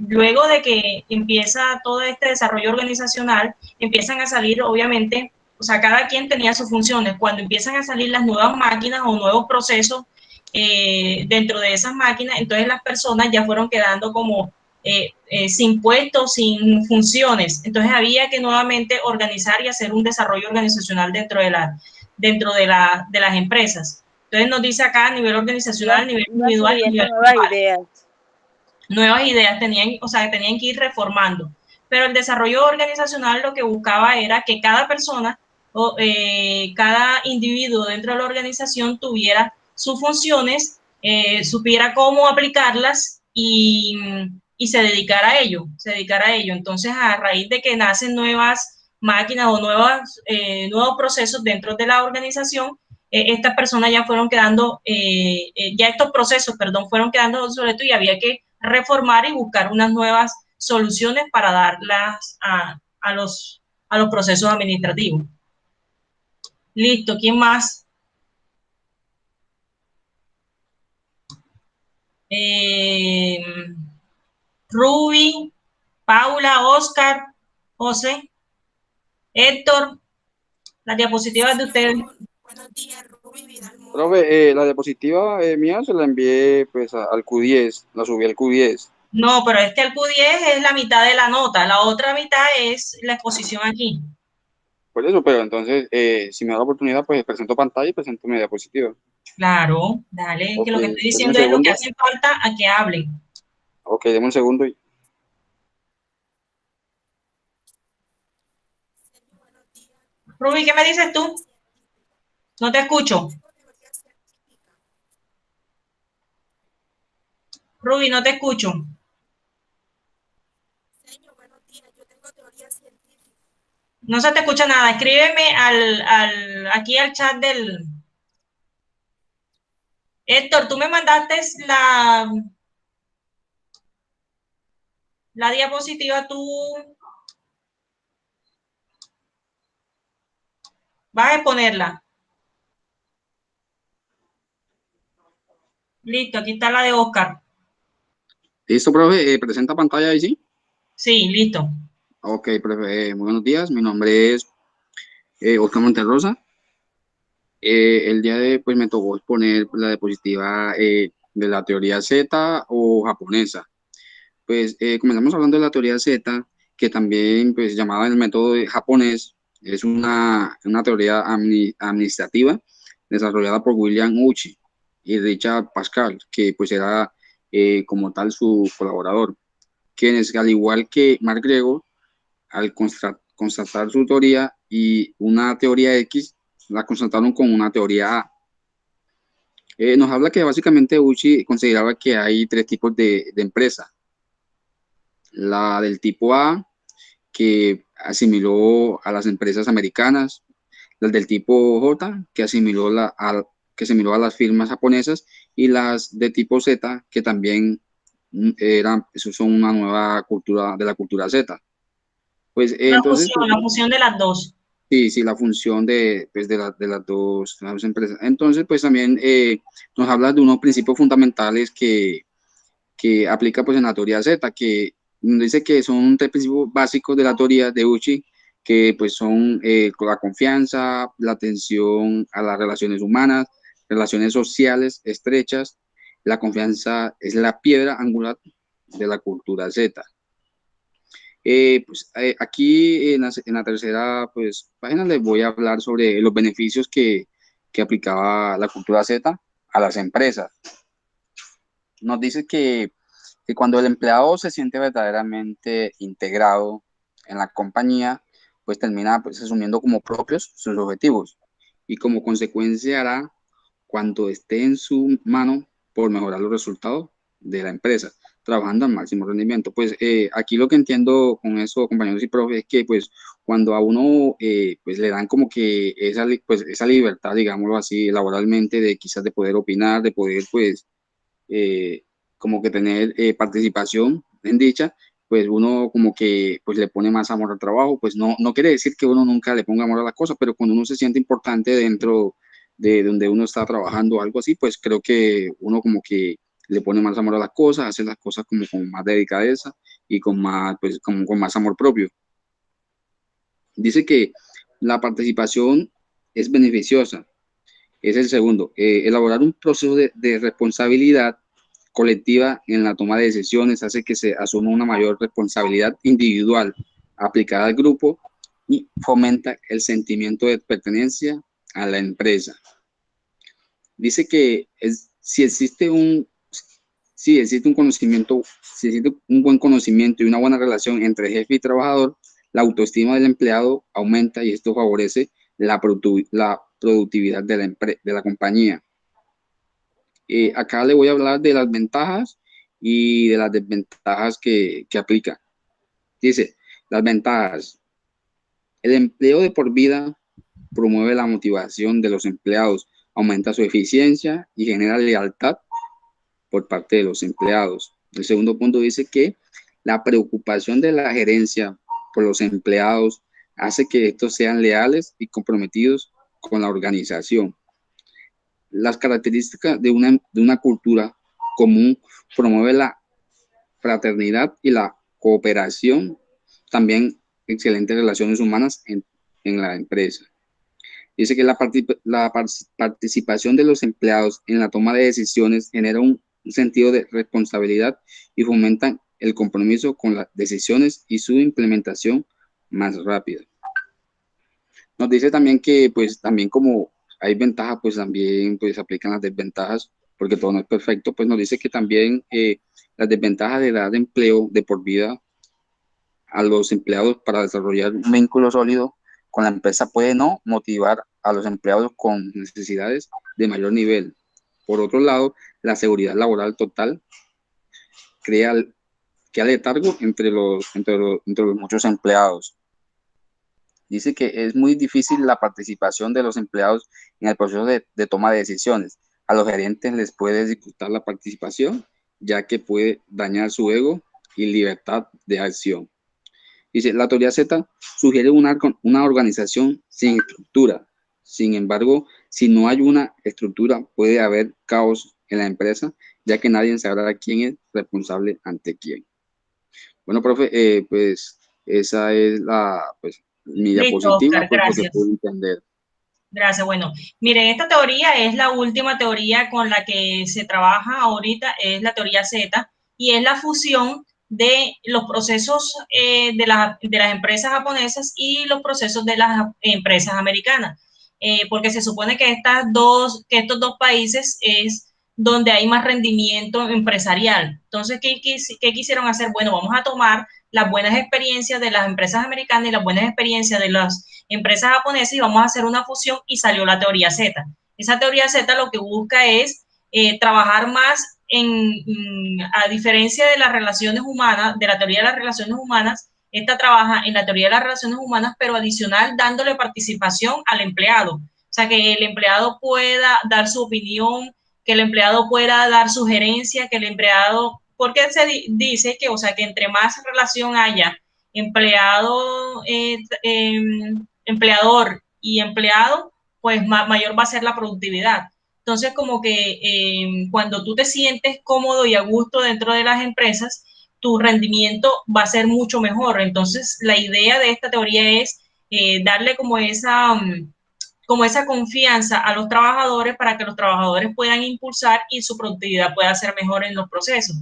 Speaker 1: luego de que empieza todo este desarrollo organizacional, empiezan a salir, obviamente, o sea, cada quien tenía sus funciones. Cuando empiezan a salir las nuevas máquinas o nuevos procesos, dentro de esas máquinas, entonces las personas ya fueron quedando como sin puestos, sin funciones. Entonces había que nuevamente organizar y hacer un desarrollo organizacional dentro de las empresas. Entonces nos dice acá a nivel organizacional, a nivel individual, a nivel global. Nuevas ideas tenían que ir reformando. Pero el desarrollo organizacional lo que buscaba era que cada persona o cada individuo dentro de la organización tuviera sus funciones, supiera cómo aplicarlas y se dedicara a ello, Entonces, a raíz de que nacen nuevas máquinas o nuevos procesos dentro de la organización, estas personas ya fueron quedando, ya estos procesos, perdón, fueron quedando obsoletos y había que reformar y buscar unas nuevas soluciones para darlas a los procesos administrativos. Listo, ¿quién más? Ruby, Paula, Oscar, José, Héctor, las diapositivas de ustedes.
Speaker 5: Buenos días, Ruby Vidal.
Speaker 7: Profe, la diapositiva mía se la envié pues al Q10, la subí al Q10.
Speaker 1: No, pero es que el Q10 es la mitad de la nota, la otra mitad es la exposición aquí.
Speaker 7: Por eso, pero entonces, si me da la oportunidad, pues presento pantalla y presento mi diapositiva.
Speaker 1: Claro, dale, que lo que
Speaker 7: Ok,
Speaker 1: estoy diciendo es lo que hace falta a que hablen.
Speaker 7: Ok, deme un segundo.
Speaker 1: Ruby, ¿qué me dices tú? No te escucho. Ruby, no te escucho. No se te escucha nada. Escríbeme aquí al chat del... Héctor, tú me mandaste la diapositiva, tú vas a exponerla. Listo, aquí está la de Oscar.
Speaker 7: ¿Listo, profe? ¿Presenta pantalla ahí, sí?
Speaker 1: Sí, listo.
Speaker 7: Ok, profe, muy buenos días. Mi nombre es Oscar Monterrosa. El día de hoy pues me tocó exponer la diapositiva de la teoría Z o japonesa. Pues comenzamos hablando de la teoría Z, que también pues llamada el método japonés, es una teoría administrativa desarrollada por William Uchi y Richard Pascal, que pues era como tal su colaborador, quienes al igual que Mark Gregor, al constatar su teoría y una teoría X, la constataron con una teoría A. Nos habla que básicamente Uchi consideraba que hay tres tipos de empresa. la del tipo A, que asimiló a las empresas americanas, las del tipo J, que asimiló a las firmas japonesas, y las de tipo Z, que también eso son una nueva cultura, de la cultura Z. Pues entonces, pues,
Speaker 1: La fusión de las dos.
Speaker 7: sí, sí, la función pues, de las dos empresas. Entonces, pues también nos habla de unos principios fundamentales que aplica pues en la teoría Z, que dice que son tres principios básicos de la teoría de Uchi, que pues son la confianza, la atención a las relaciones humanas, relaciones sociales estrechas. La confianza es la piedra angular de la cultura Z. Aquí en la tercera pues, página les voy a hablar sobre los beneficios que aplicaba la cultura Z a las empresas. Nos dice que cuando el empleado se siente verdaderamente integrado en la compañía, pues termina pues, asumiendo como propios sus objetivos y como consecuencia hará cuanto esté en su mano por mejorar los resultados de la empresa, trabajando al máximo rendimiento. Pues aquí lo que entiendo con eso, compañeros y profes, es que pues cuando a uno pues le dan como que esa libertad, digámoslo así, laboralmente, de quizás de poder opinar, de poder pues como que tener participación en dicha, pues uno como que pues le pone más amor al trabajo. Pues no quiere decir que uno nunca le ponga amor a las cosas, pero cuando uno se siente importante dentro de donde uno está trabajando o algo así, pues creo que uno como que le pone más amor a las cosas, hace las cosas como con más delicadeza y con más, pues, como con más amor propio. Dice que la participación es beneficiosa. Es el segundo, elaborar un proceso de responsabilidad colectiva en la toma de decisiones hace que se asuma una mayor responsabilidad individual aplicada al grupo y fomenta el sentimiento de pertenencia a la empresa. Dice que si existe un buen conocimiento y una buena relación entre jefe y trabajador, la autoestima del empleado aumenta y esto favorece la productividad de la compañía. Acá le voy a hablar de las ventajas y de las desventajas que aplica. Dice, las ventajas. El empleo de por vida promueve la motivación de los empleados, aumenta su eficiencia y genera lealtad por parte de los empleados. El segundo punto dice que la preocupación de la gerencia por los empleados hace que estos sean leales y comprometidos con la organización. Las características de una cultura común promueve la fraternidad y la cooperación, también excelentes relaciones humanas en la empresa. Dice que la participación de los empleados en la toma de decisiones genera un sentido de responsabilidad y fomentan el compromiso con las decisiones y su implementación más rápida. Nos dice también que pues también como hay ventajas, pues también pues aplican las desventajas, porque todo no es perfecto. Pues nos dice que también las desventajas de dar empleo de por vida a los empleados para desarrollar un vínculo sólido con la empresa puede no motivar a los empleados con necesidades de mayor nivel. Por otro lado, la seguridad laboral total crea letargo entre los muchos empleados. Dice que es muy difícil la participación de los empleados en el proceso de toma de decisiones. A los gerentes les puede dificultar la participación, ya que puede dañar su ego y libertad de acción. Dice, la teoría Z sugiere una organización sin estructura. Sin embargo, si no hay una estructura, puede haber caos en la empresa, ya que nadie sabrá quién es responsable ante quién. Bueno, profe, pues esa es mi diapositiva,
Speaker 1: Oscar,
Speaker 7: pues, lo que
Speaker 1: gracias.
Speaker 7: puedo entender.
Speaker 1: Gracias. Bueno, miren, esta teoría es la última teoría con la que se trabaja ahorita, es la teoría Z, y es la fusión de los procesos de las empresas japonesas y los procesos de las empresas americanas, porque se supone que estos dos países es donde hay más rendimiento empresarial. Entonces, ¿qué quisieron hacer? Bueno, vamos a tomar las buenas experiencias de las empresas americanas y las buenas experiencias de las empresas japonesas y vamos a hacer una fusión y salió la teoría Z. Esa teoría Z lo que busca es trabajar más a diferencia de las relaciones humanas, de la teoría de las relaciones humanas, esta trabaja en la teoría de las relaciones humanas, pero adicional dándole participación al empleado. O sea, que el empleado pueda dar su opinión, que el empleado pueda dar sugerencias, que el empleado, porque se dice que, o sea, que entre más relación haya empleado, empleador y empleado, pues mayor va a ser la productividad. Entonces, como que cuando tú te sientes cómodo y a gusto dentro de las empresas, tu rendimiento va a ser mucho mejor. Entonces, la idea de esta teoría es darle como esa confianza a los trabajadores para que los trabajadores puedan impulsar y su productividad pueda ser mejor en los procesos.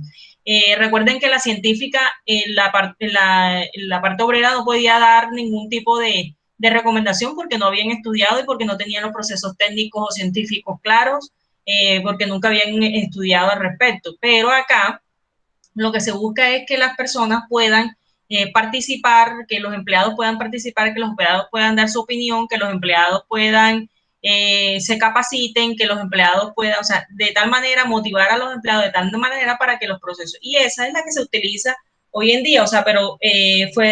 Speaker 1: Recuerden que la científica, la parte obrera no podía dar ningún tipo de recomendación porque no habían estudiado y porque no tenían los procesos técnicos o científicos claros, porque nunca habían estudiado al respecto. Pero acá lo que se busca es que las personas puedan participar, que los empleados puedan participar, que los empleados puedan dar su opinión, que los empleados puedan se capaciten, que los empleados puedan, o sea, de tal manera motivar a los empleados de tal manera para que los procesos, y esa es la que se utiliza hoy en día, o sea, pero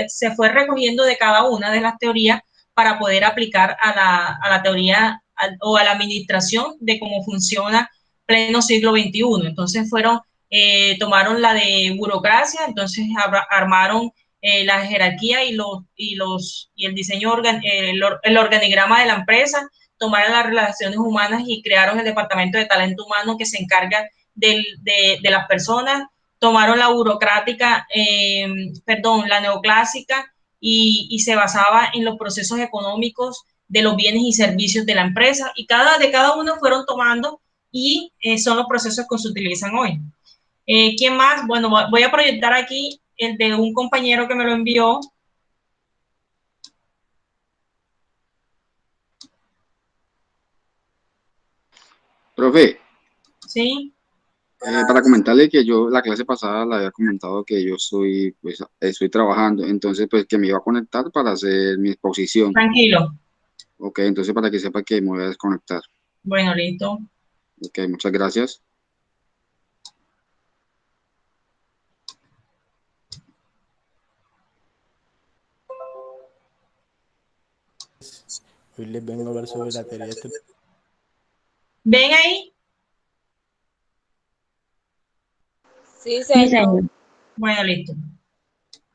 Speaker 1: se fue recogiendo de cada una de las teorías para poder aplicar a la teoría o a la administración de cómo funciona pleno siglo XXI. Entonces tomaron la de burocracia, entonces armaron la jerarquía y el diseño, el organigrama de la empresa, tomaron las relaciones humanas y crearon el departamento de talento humano que se encarga de las personas, tomaron la burocrática, la neoclásica, y se basaba en los procesos económicos de los bienes y servicios de la empresa, y de cada uno fueron tomando, y son los procesos que se utilizan hoy. ¿Quién más? Bueno, voy a proyectar aquí el de un compañero que me lo envió.
Speaker 7: Profe,
Speaker 1: Sí.
Speaker 7: para comentarle que yo la clase pasada le había comentado que yo estoy trabajando, entonces pues que me iba a conectar para hacer mi exposición.
Speaker 1: Tranquilo.
Speaker 7: Ok, entonces para que sepa que me voy a desconectar.
Speaker 1: Bueno, listo.
Speaker 7: Ok, muchas gracias.
Speaker 8: Hoy les vengo a hablar sobre la teoría
Speaker 1: ¿Ven ahí?
Speaker 6: Sí, señor.
Speaker 1: Bueno, listo.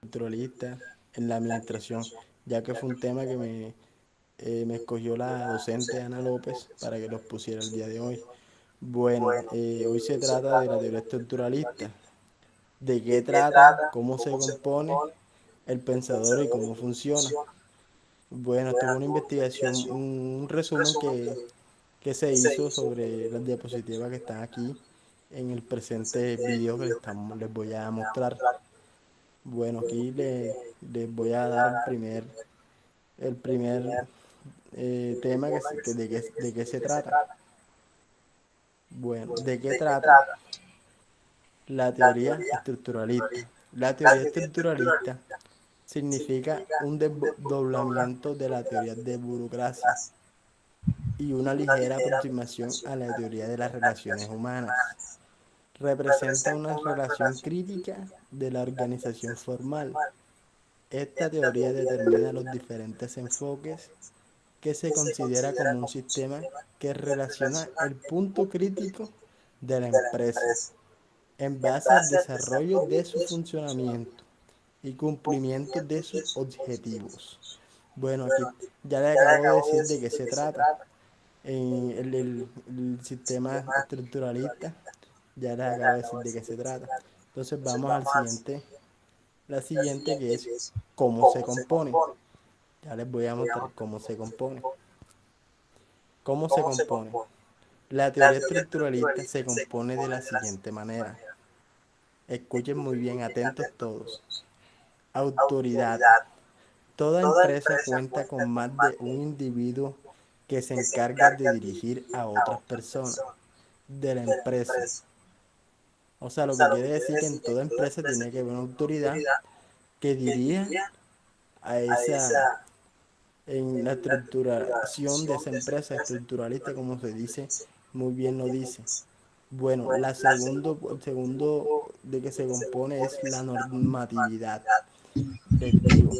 Speaker 8: estructuralista en la administración, ya que fue un tema que me escogió la docente Ana López para que los pusiera el día de hoy. Bueno, hoy se trata de la teoría estructuralista. ¿De qué trata? ¿Cómo se compone el pensador y cómo funciona? Bueno, esto es una investigación, un resumen que se hizo sobre las diapositivas que están aquí en el presente video que les voy a mostrar. Bueno, aquí les voy a dar el primer tema de qué se trata. Bueno, ¿de qué trata? La teoría estructuralista. La teoría estructuralista significa un desdoblamiento de la teoría de burocracia y una ligera aproximación a la teoría de las relaciones humanas. Representa una relación crítica de la organización formal. Esta teoría determina los diferentes enfoques que se considera como un sistema que relaciona el punto crítico de la empresa en base al desarrollo de su funcionamiento y cumplimiento de sus objetivos. Bueno, aquí ya le acabo de decir de qué se trata. El sistema estructuralista, ya les acabo de decir de qué se trata. Entonces vamos la siguiente que es cómo se compone. Ya les voy a mostrar cómo se compone. ¿Cómo se compone? La teoría estructuralista se compone de la siguiente manera. Escuchen muy bien, atentos todos. Autoridad. Toda empresa cuenta con más de un individuo que se encarga de dirigir a otras personas de la empresa. O sea, lo que quiere decir que en toda empresa tiene que haber una autoridad que dirija a en la estructuración de esa empresa estructuralista, como se dice, muy bien lo dice. Bueno, el segundo de que se compone es la normatividad. Les digo,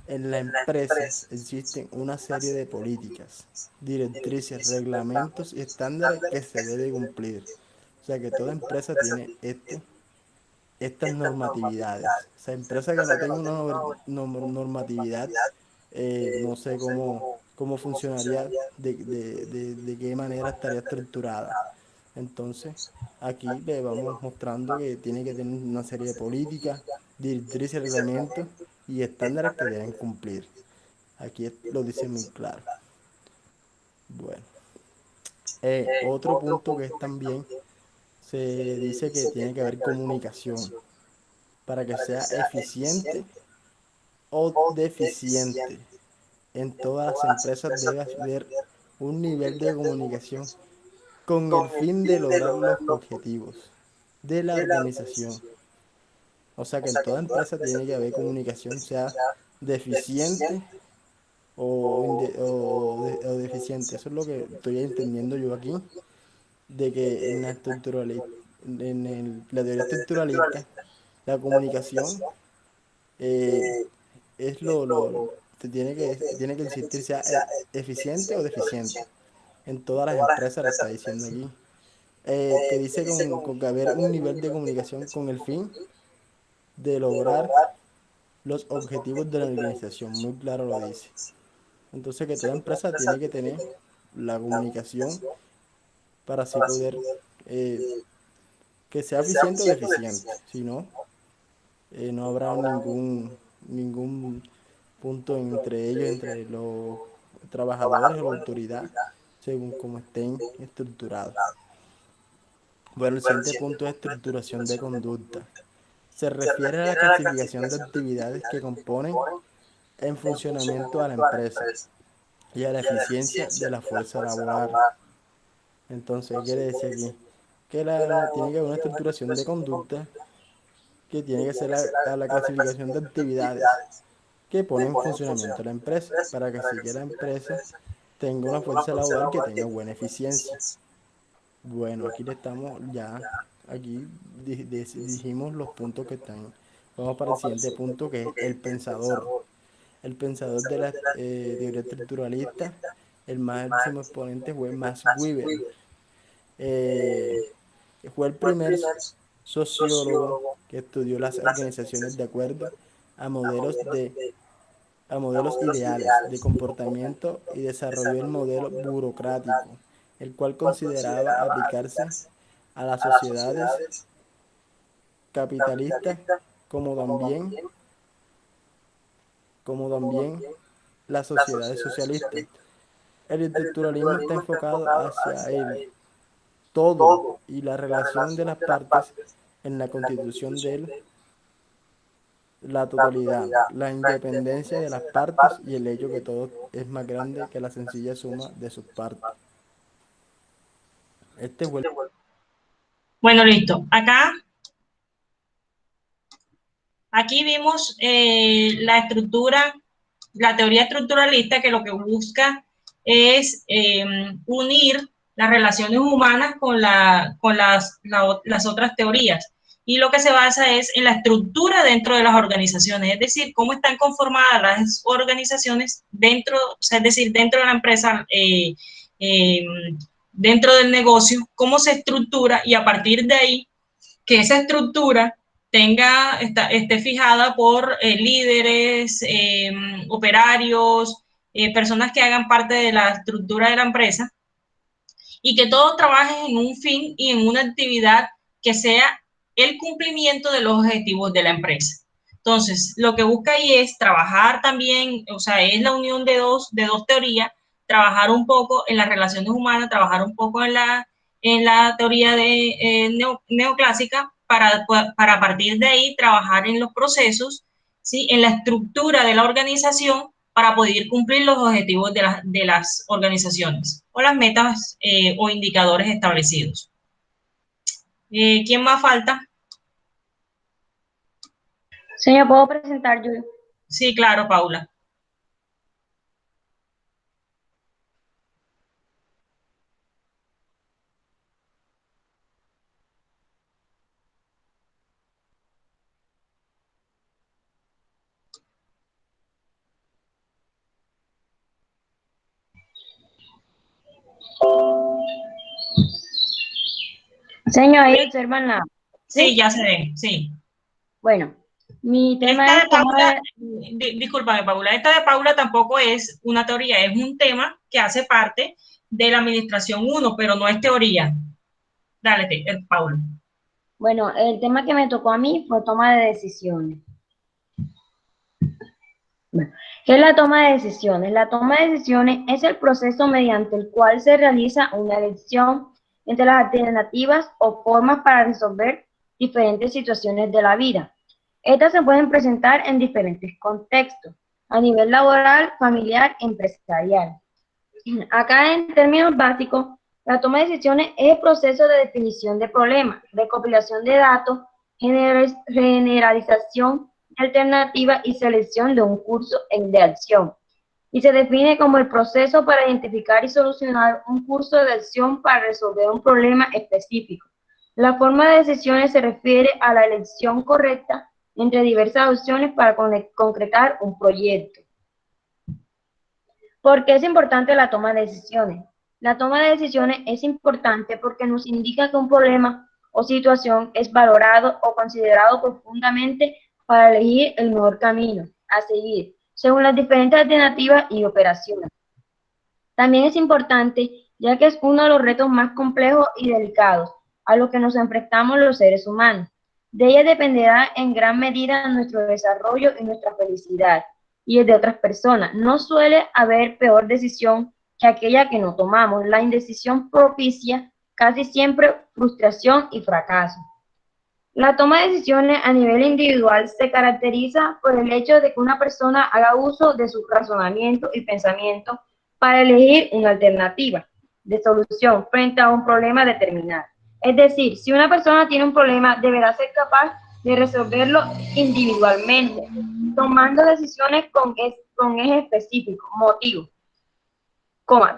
Speaker 8: en las empresas existen una serie de políticas, directrices, reglamentos y estándares que se debe cumplir. O sea que toda empresa tiene estas normatividades. O sea, empresa que no tenga una normatividad, no sé cómo funcionaría, de qué manera estaría estructurada. Entonces, aquí le vamos mostrando que tiene que tener una serie de políticas, directrices, reglamentos y estándares que deben cumplir. Aquí lo dice muy claro. Bueno, otro punto que es también, se dice que tiene que haber comunicación para que sea eficiente o deficiente. En todas las empresas debe haber un nivel de comunicación con el fin de lograr los objetivos de la organización. O sea que en toda empresa tiene que haber comunicación, sea deficiente o deficiente. Eso es lo que estoy entendiendo yo aquí, de que en la teoría estructuralista, la comunicación eh, es tiene que existir, sea eficiente o deficiente. En todas las empresas lo está diciendo aquí. Que dice con que haber un nivel de comunicación con el fin de lograr los objetivos de la organización. Muy claro lo dice. Entonces que toda empresa tiene que tener la comunicación para así poder, eh, que sea eficiente o deficiente. Si no, no habrá ningún punto entre ellos, entre los trabajadores o la autoridad, según cómo estén estructurados. Bueno, el siguiente punto es estructuración de conducta. Se refiere a la clasificación de actividades que componen en funcionamiento a la empresa y a la eficiencia de la fuerza laboral. Entonces, ¿qué quiere decir aquí? Que tiene que haber una estructuración de conducta que tiene que ser a la clasificación de actividades que pone en funcionamiento la empresa, para que así que la empresa tenga una fuerza laboral que tenga buena eficiencia. Bueno, aquí le estamos ya, aquí dijimos los puntos que están. Vamos para el siguiente punto, que es el pensador. El pensador de la teoría estructuralista, el máximo exponente fue Max Weber. Eh, Fue el primer sociólogo que estudió las organizaciones de acuerdo a a modelos ideales de comportamiento y desarrolló el modelo burocrático, el cual consideraba aplicarse a las sociedades capitalistas como también, como también las sociedades socialistas. El estructuralismo está enfocado hacia el todo y la relación de las partes en la constitución de la totalidad, la independencia de las partes y el hecho que todo es más grande que la sencilla suma de sus partes. Este fue
Speaker 1: Bueno, listo. Aquí vimos la estructura, la teoría estructuralista, que lo que busca es unir las relaciones humanas con las otras teorías. Y lo que se basa es en la estructura dentro de las organizaciones, es decir, cómo están conformadas las organizaciones dentro, o sea, es decir, dentro de la empresa, dentro del negocio, cómo se estructura, y a partir de ahí, que esa estructura esté fijada por líderes, operarios, personas que hagan parte de la estructura de la empresa, y que todos trabajen en un fin y en una actividad que sea el cumplimiento de los objetivos de la empresa. Entonces, lo que busca ahí es trabajar también, o sea, es la unión de dos teorías, trabajar un poco en las relaciones humanas, trabajar un poco en la teoría neoclásica, para a partir de ahí trabajar en los procesos, ¿sí? En la estructura de la organización, para poder cumplir los objetivos de las organizaciones o las metas o indicadores establecidos. ¿Quién más falta?
Speaker 9: Señor, ¿puedo presentar yo?
Speaker 1: Sí, claro, Paula.
Speaker 9: Señor, ahí observan la...
Speaker 1: Sí, ya se ve, sí.
Speaker 9: Bueno, mi tema
Speaker 1: Esta
Speaker 9: es
Speaker 1: de Paula, discúlpame, Paula, esta de Paula tampoco es una teoría, es un tema que hace parte de la administración 1, pero no es teoría. Dale, Paula.
Speaker 9: Bueno, el tema que me tocó a mí fue toma de decisiones. Bueno, ¿qué es la toma de decisiones? La toma de decisiones es el proceso mediante el cual se realiza una elección entre las alternativas o formas para resolver diferentes situaciones de la vida. Estas se pueden presentar en diferentes contextos, a nivel laboral, familiar, empresarial. Acá en términos básicos, la toma de decisiones es el proceso de definición de problemas, recopilación de datos, generalización de alternativas y selección de un curso de acción. Y se define como el proceso para identificar y solucionar un curso de acción para resolver un problema específico. La forma de decisiones se refiere a la elección correcta entre diversas opciones para concretar un proyecto. ¿Por qué es importante la toma de decisiones? La toma de decisiones es importante porque nos indica que un problema o situación es valorado o considerado profundamente para elegir el mejor camino a seguir, según las diferentes alternativas y operaciones. También es importante ya que es uno de los retos más complejos y delicados a los que nos enfrentamos los seres humanos. De ella dependerá en gran medida nuestro desarrollo y nuestra felicidad y el de otras personas. No suele haber peor decisión que aquella que no tomamos. La indecisión propicia casi siempre frustración y fracaso. La toma de decisiones a nivel individual se caracteriza por el hecho de que una persona haga uso de su razonamiento y pensamiento para elegir una alternativa de solución frente a un problema determinado. Es decir, si una persona tiene un problema, deberá ser capaz de resolverlo individualmente, tomando decisiones con eje específico, motivo.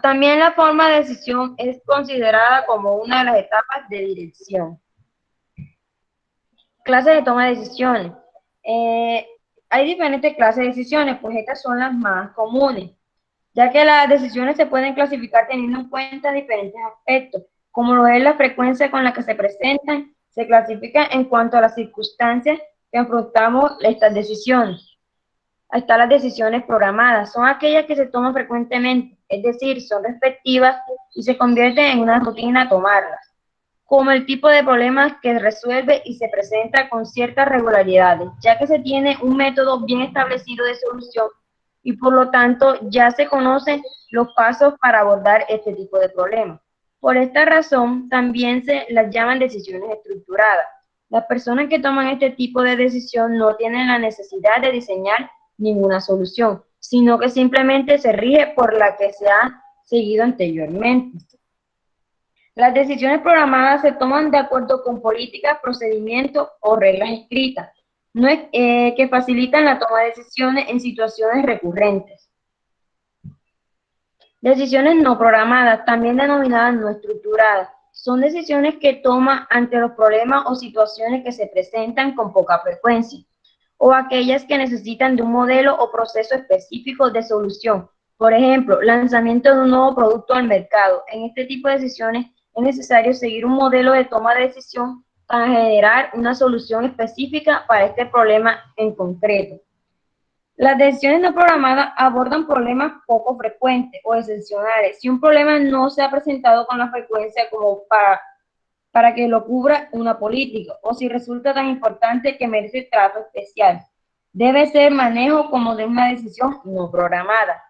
Speaker 9: También la forma de decisión es considerada como una de las etapas de dirección. Clases de toma de decisiones. Hay diferentes clases de decisiones, pues estas son las más comunes, ya que las decisiones se pueden clasificar teniendo en cuenta diferentes aspectos, como lo es la frecuencia con la que se presentan, se clasifica en cuanto a las circunstancias que afrontamos estas decisiones. Ahí están las decisiones programadas, son aquellas que se toman frecuentemente, es decir, son respectivas y se convierten en una rutina tomarlas, como el tipo de problemas que resuelve y se presenta con ciertas regularidades, ya que se tiene un método bien establecido de solución y por lo tanto ya se conocen los pasos para abordar este tipo de problemas. Por esta razón, también se las llaman decisiones estructuradas. Las personas que toman este tipo de decisión no tienen la necesidad de diseñar ninguna solución, sino que simplemente se rige por la que se ha seguido anteriormente. Las decisiones programadas se toman de acuerdo con políticas, procedimientos o reglas escritas, que facilitan la toma de decisiones en situaciones recurrentes. Decisiones no programadas, también denominadas no estructuradas, son decisiones que toma ante los problemas o situaciones que se presentan con poca frecuencia, o aquellas que necesitan de un modelo o proceso específico de solución. Por ejemplo, lanzamiento de un nuevo producto al mercado. En este tipo de decisiones es necesario seguir un modelo de toma de decisión para generar una solución específica para este problema en concreto. Las decisiones no programadas abordan problemas poco frecuentes o excepcionales. Si un problema no se ha presentado con la frecuencia como para que lo cubra una política, o si resulta tan importante que merece trato especial, debe ser manejo como de una decisión no programada.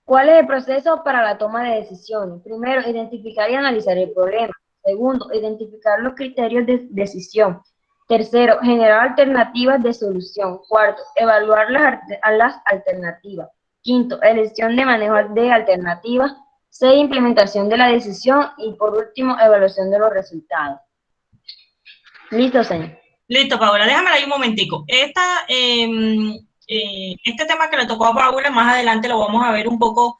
Speaker 9: ¿Cuál es el proceso para la toma de decisiones? Primero, identificar y analizar el problema. Segundo, identificar los criterios de decisión. Tercero, generar alternativas de solución. Cuarto, evaluar las alternativas. Quinto, elección de manejo de alternativas. 6, implementación de la decisión. Y por último, evaluación de los resultados. ¿Listo, señor?
Speaker 1: Listo, Paula, déjame ahí un momentico. Este tema que le tocó a Paula, más adelante lo vamos a ver un poco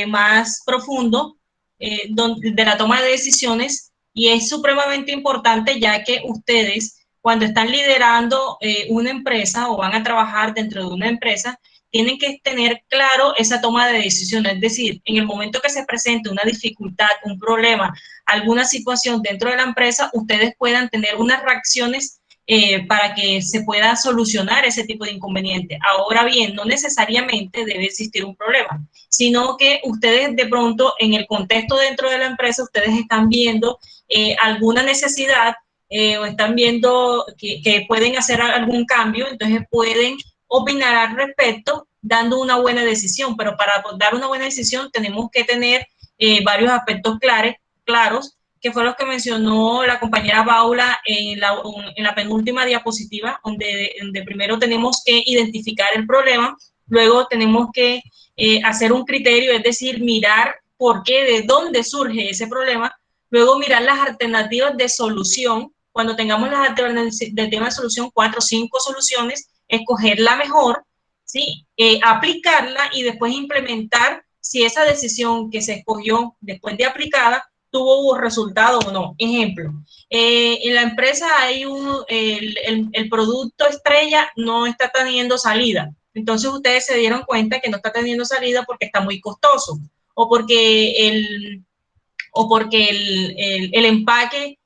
Speaker 1: más profundo, de la toma de decisiones, y es supremamente importante ya que ustedes, cuando están liderando una empresa o van a trabajar dentro de una empresa, tienen que tener claro esa toma de decisiones, es decir, en el momento que se presente una dificultad, un problema, alguna situación dentro de la empresa, ustedes puedan tener unas reacciones para que se pueda solucionar ese tipo de inconveniente. Ahora bien, no necesariamente debe existir un problema, sino que ustedes de pronto en el contexto dentro de la empresa, ustedes están viendo alguna necesidad o están viendo que pueden hacer algún cambio, entonces pueden opinar al respecto dando una buena decisión, pero para dar una buena decisión tenemos que tener varios aspectos claros, que fue lo que mencionó la compañera Paula en la penúltima diapositiva, donde primero tenemos que identificar el problema, luego tenemos que hacer un criterio, es decir, mirar por qué, de dónde surge ese problema, luego mirar las alternativas de solución. Cuando tengamos las alternativas de tema de solución, 4 o 5 soluciones, escoger la mejor, ¿sí? Aplicarla y después implementar si esa decisión que se escogió después de aplicada tuvo resultado o no. Ejemplo, en la empresa hay el producto estrella no está teniendo salida. Entonces ustedes se dieron cuenta que no está teniendo salida porque está muy costoso o porque el empaque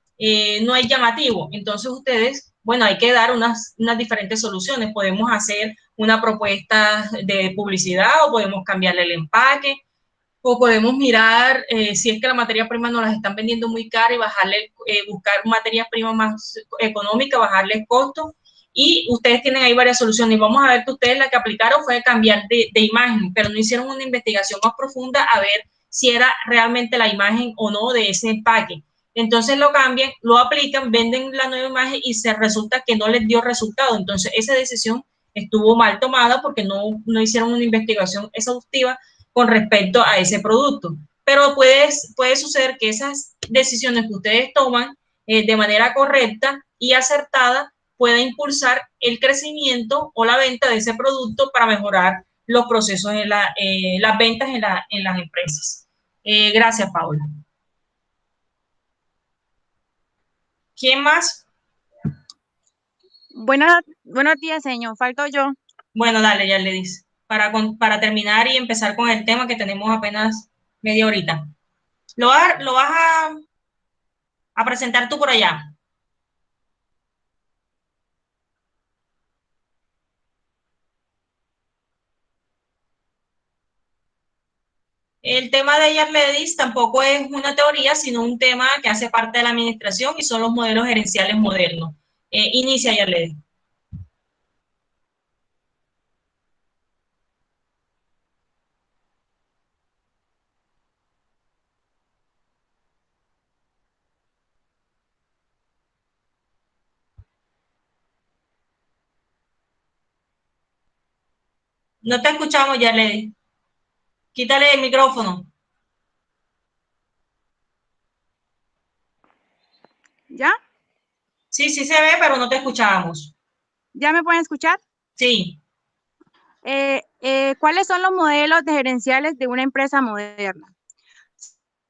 Speaker 1: no es llamativo. Entonces ustedes, bueno, hay que dar unas diferentes soluciones. Podemos hacer una propuesta de publicidad o podemos cambiarle el empaque o podemos mirar si es que la materia prima nos las están vendiendo muy cara y bajarle, buscar materias primas más económicas, bajarle el costo. Y ustedes tienen ahí varias soluciones. Y vamos a ver que ustedes la que aplicaron fue cambiar de imagen, pero no hicieron una investigación más profunda a ver si era realmente la imagen o no de ese empaque. Entonces lo cambian, lo aplican, venden la nueva imagen y se resulta que no les dio resultado. Entonces esa decisión estuvo mal tomada porque no hicieron una investigación exhaustiva con respecto a ese producto. Pero puede suceder que esas decisiones que ustedes toman de manera correcta y acertada pueda impulsar el crecimiento o la venta de ese producto para mejorar los procesos en las ventas en las empresas. Gracias, Paula. ¿Quién más?
Speaker 10: Buenos días, señor. Falto yo.
Speaker 1: Bueno, dale, ya le dice. Para terminar y empezar con el tema que tenemos apenas media horita. Lo vas a presentar tú por allá. El tema de Yarledis tampoco es una teoría, sino un tema que hace parte de la administración y son los modelos gerenciales modernos. Inicia, Yarledis. No te escuchamos, Yarledis. Quítale el micrófono.
Speaker 10: ¿Ya?
Speaker 1: Sí, sí se ve, pero no te escuchábamos.
Speaker 10: ¿Ya me pueden escuchar?
Speaker 1: Sí.
Speaker 10: ¿Cuáles son los modelos gerenciales de una empresa moderna?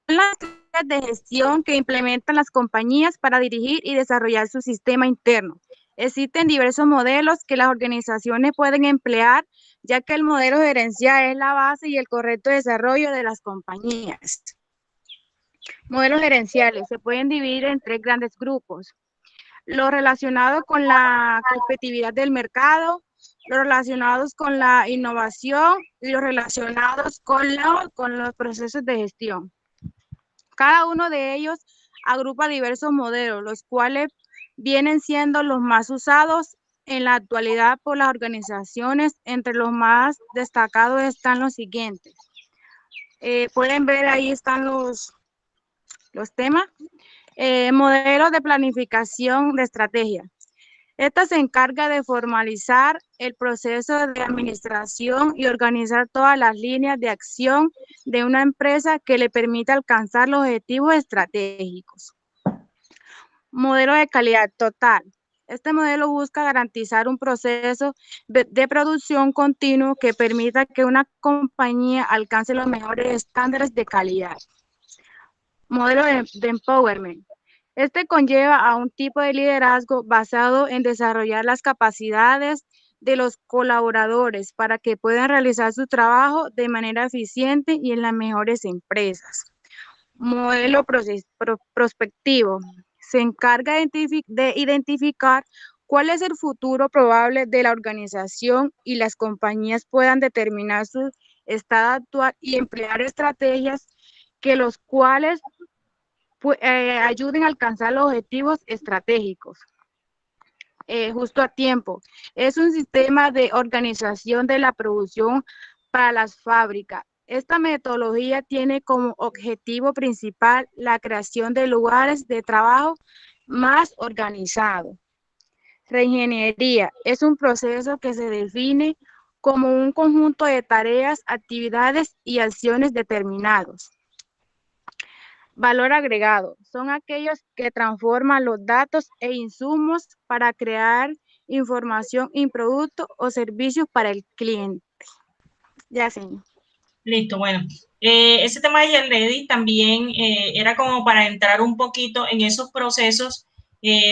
Speaker 10: Son las técnicas de gestión que implementan las compañías para dirigir y desarrollar su sistema interno. Existen diversos modelos que las organizaciones pueden emplear, ya que el modelo gerencial es la base y el correcto desarrollo de las compañías. Modelos gerenciales se pueden dividir en 3 grandes grupos. Lo relacionado con la competitividad del mercado, los relacionados con la innovación y los relacionados con los procesos de gestión. Cada uno de ellos agrupa diversos modelos, los cuales vienen siendo los más usados en la actualidad por las organizaciones. Entre los más destacados están los siguientes. Pueden ver ahí están los temas. Modelos de planificación de estrategia. Esta se encarga de formalizar el proceso de administración y organizar todas las líneas de acción de una empresa que le permita alcanzar los objetivos estratégicos. Modelo de calidad total. Este modelo busca garantizar un proceso de producción continuo que permita que una compañía alcance los mejores estándares de calidad. Modelo de empowerment. Este conlleva a un tipo de liderazgo basado en desarrollar las capacidades de los colaboradores para que puedan realizar su trabajo de manera eficiente y en las mejores empresas. Modelo prospectivo. Se encarga de identificar cuál es el futuro probable de la organización y las compañías puedan determinar su estado actual y emplear estrategias que los cuales ayuden a alcanzar los objetivos estratégicos. Justo a tiempo. Es un sistema de organización de la producción para las fábricas. Esta metodología tiene como objetivo principal la creación de lugares de trabajo más organizados. Reingeniería es un proceso que se define como un conjunto de tareas, actividades y acciones determinados. Valor agregado son aquellos que transforman los datos e insumos para crear información y productos o servicios para el cliente. Ya, señor.
Speaker 1: Listo, bueno. Ese tema de Yarledi también era como para entrar un poquito en esos procesos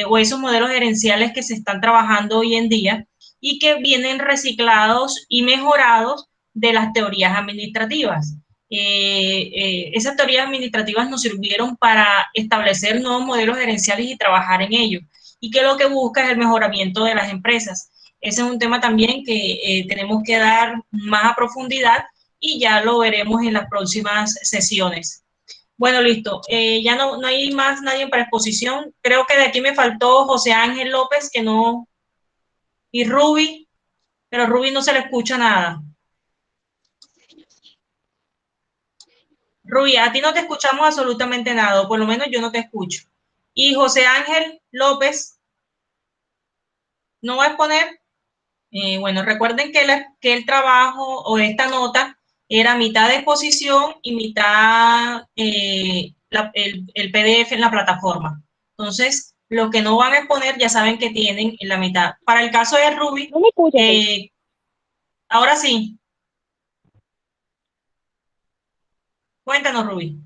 Speaker 1: o esos modelos gerenciales que se están trabajando hoy en día y que vienen reciclados y mejorados de las teorías administrativas. Esas teorías administrativas nos sirvieron para establecer nuevos modelos gerenciales y trabajar en ellos, y que lo que busca es el mejoramiento de las empresas. Ese es un tema también que tenemos que dar más a profundidad y ya lo veremos en las próximas sesiones. Bueno, listo. Ya no hay más nadie para exposición. Creo que de aquí me faltó José Ángel López, que no, y Ruby, pero Ruby no se le escucha nada. Ruby, a ti no te escuchamos absolutamente nada, o por lo menos yo no te escucho. Y José Ángel López, ¿no va a exponer? Bueno, recuerden que el trabajo o esta nota era mitad de exposición y mitad el PDF en la plataforma. Entonces, los que no van a exponer ya saben que tienen en la mitad. Para el caso de Ruby,
Speaker 10: ¿No me escuchas?
Speaker 1: ahora sí. Cuéntanos, Ruby.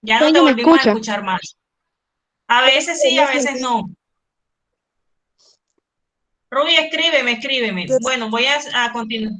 Speaker 1: Ya no te
Speaker 10: Señor, ¿me
Speaker 1: volvimos a
Speaker 10: escucha?
Speaker 1: escuchar más. A veces sí, a veces no. Ruby, escríbeme. Bueno, voy a continuar.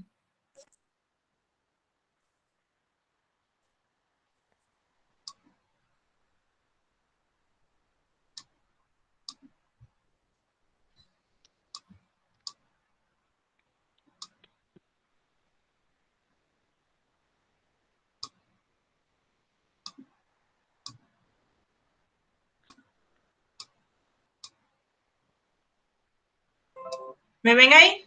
Speaker 1: ¿Me ven ahí?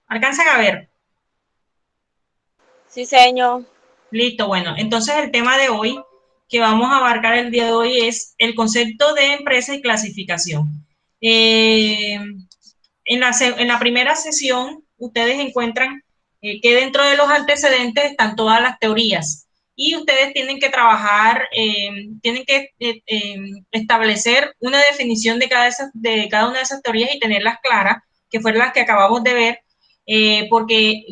Speaker 1: ¿Alcanzan a ver?
Speaker 6: Sí, señor.
Speaker 1: Listo, bueno, entonces el tema de hoy que vamos a abarcar el día de hoy es el concepto de empresa y clasificación. En la primera sesión, ustedes encuentran que dentro de los antecedentes están todas las teorías y ustedes tienen que trabajar, tienen que establecer una definición de cada una de esas teorías y tenerlas claras, que fueron las que acabamos de ver, porque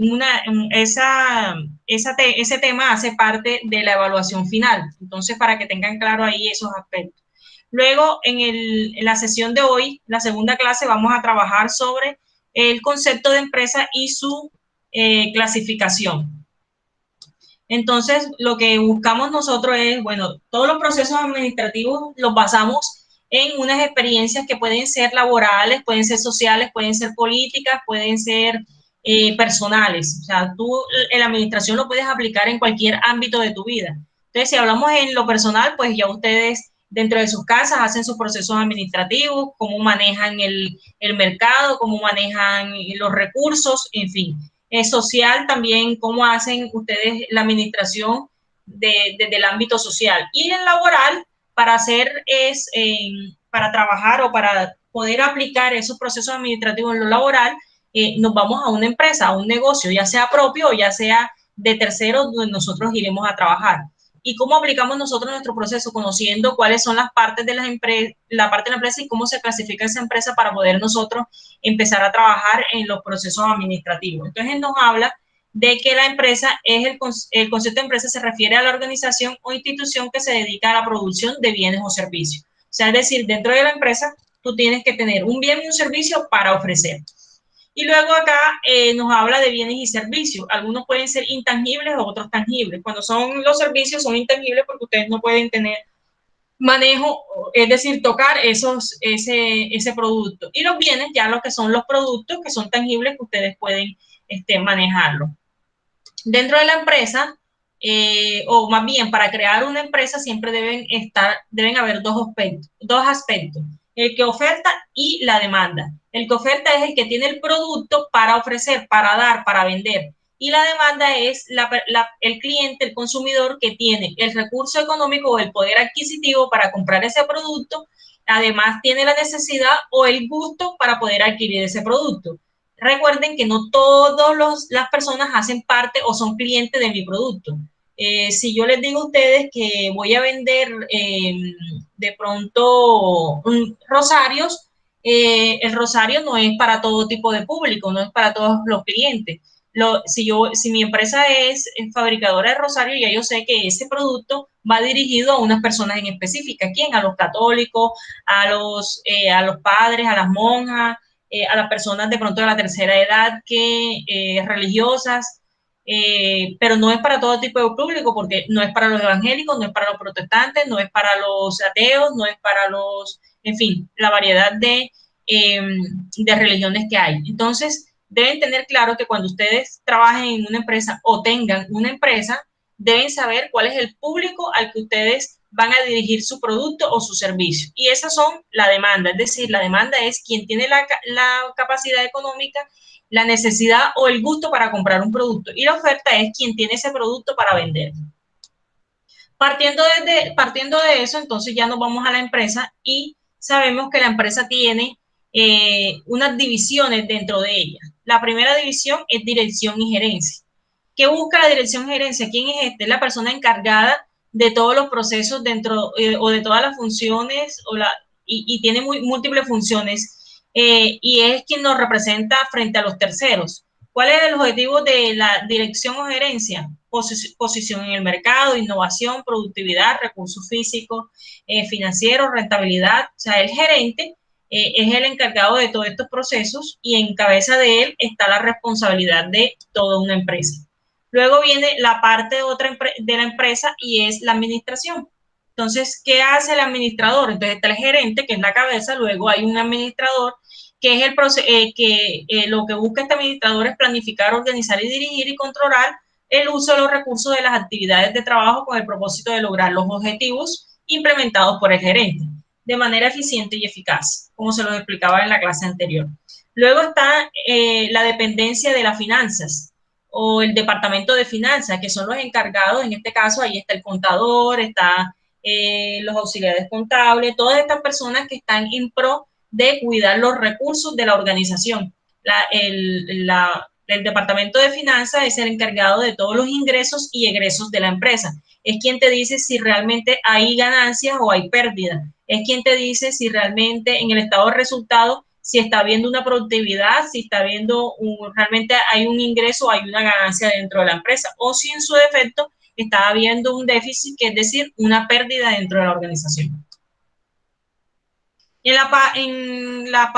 Speaker 1: ese tema hace parte de la evaluación final. Entonces, para que tengan claro ahí esos aspectos. Luego, en la sesión de hoy, la segunda clase, vamos a trabajar sobre el concepto de empresa y su clasificación. Entonces, lo que buscamos nosotros es, bueno, todos los procesos administrativos los basamos en unas experiencias que pueden ser laborales, pueden ser sociales, pueden ser políticas, pueden ser personales. O sea, tú en la administración lo puedes aplicar en cualquier ámbito de tu vida. Entonces, si hablamos en lo personal, pues ya ustedes dentro de sus casas hacen sus procesos administrativos, cómo manejan el mercado, cómo manejan los recursos, en fin. Social también, cómo hacen ustedes la administración desde el ámbito social. Y en laboral, para trabajar o para poder aplicar esos procesos administrativos en lo laboral, nos vamos a una empresa, a un negocio, ya sea propio o ya sea de terceros, donde nosotros iremos a trabajar. ¿Y cómo aplicamos nosotros nuestro proceso? Conociendo cuáles son las partes de la parte de la empresa y cómo se clasifica esa empresa para poder nosotros empezar a trabajar en los procesos administrativos. Entonces, él nos habla de que la empresa es el concepto de empresa se refiere a la organización o institución que se dedica a la producción de bienes o servicios. O sea, es decir, dentro de la empresa tú tienes que tener un bien y un servicio para ofrecer. Y luego acá nos habla de bienes y servicios. Algunos pueden ser intangibles o otros tangibles. Cuando son los servicios son intangibles porque ustedes no pueden tener manejo, es decir, tocar ese producto. Y los bienes, ya lo que son los productos que son tangibles que ustedes pueden manejarlo. Dentro de la empresa, o más bien para crear una empresa siempre deben haber dos aspectos, el que oferta y la demanda. El que oferta es el que tiene el producto para ofrecer, para dar, para vender. Y la demanda es el cliente, el consumidor que tiene el recurso económico o el poder adquisitivo para comprar ese producto, además tiene la necesidad o el gusto para poder adquirir ese producto. Recuerden que no todas las personas hacen parte o son clientes de mi producto. Si yo les digo a ustedes que voy a vender de pronto rosarios, el rosario no es para todo tipo de público, no es para todos los clientes. Si mi empresa es fabricadora de rosario, ya yo sé que ese producto va dirigido a unas personas en específica. ¿Quién? A los católicos, a los padres, a las monjas, a las personas de pronto de la tercera edad, religiosas, pero no es para todo tipo de público, porque no es para los evangélicos, no es para los protestantes, no es para los ateos, no es para en fin, la variedad de religiones que hay. Entonces, deben tener claro que cuando ustedes trabajen en una empresa o tengan una empresa, deben saber cuál es el público al que ustedes van a dirigir su producto o su servicio. Y esas son la demanda, es decir, la demanda es quien tiene la capacidad económica, la necesidad o el gusto para comprar un producto. Y la oferta es quien tiene ese producto para vender. Partiendo de eso, entonces ya nos vamos a la empresa y sabemos que la empresa tiene unas divisiones dentro de ella. La primera división es dirección y gerencia. ¿Qué busca la dirección y gerencia? ¿Quién es este? Es la persona encargada de todos los procesos dentro o de todas las funciones y tiene múltiples funciones y es quien nos representa frente a los terceros. ¿Cuál es el objetivo de la dirección o gerencia? Posición en el mercado, innovación, productividad, recursos físicos, financieros, rentabilidad. O sea, el gerente es el encargado de todos estos procesos y en cabeza de él está la responsabilidad de toda una empresa. Luego viene la parte de la empresa y es la administración. Entonces, ¿qué hace el administrador? Entonces está el gerente, que es la cabeza, luego hay un administrador, que es lo que busca este administrador es planificar, organizar y dirigir y controlar el uso de los recursos de las actividades de trabajo con el propósito de lograr los objetivos implementados por el gerente de manera eficiente y eficaz, como se los explicaba en la clase anterior. Luego está la dependencia de las finanzas o el departamento de finanzas, que son los encargados, en este caso ahí está el contador, está los auxiliares contables, todas estas personas que están en pro de cuidar los recursos de la organización. El departamento de finanzas es el encargado de todos los ingresos y egresos de la empresa. Es quien te dice si realmente hay ganancias o hay pérdidas. Es quien te dice si realmente en el estado de resultados, si está habiendo una productividad, si está habiendo realmente hay un ingreso o hay una ganancia dentro de la empresa, o si en su defecto está habiendo un déficit, que es decir, una pérdida dentro de la organización. En la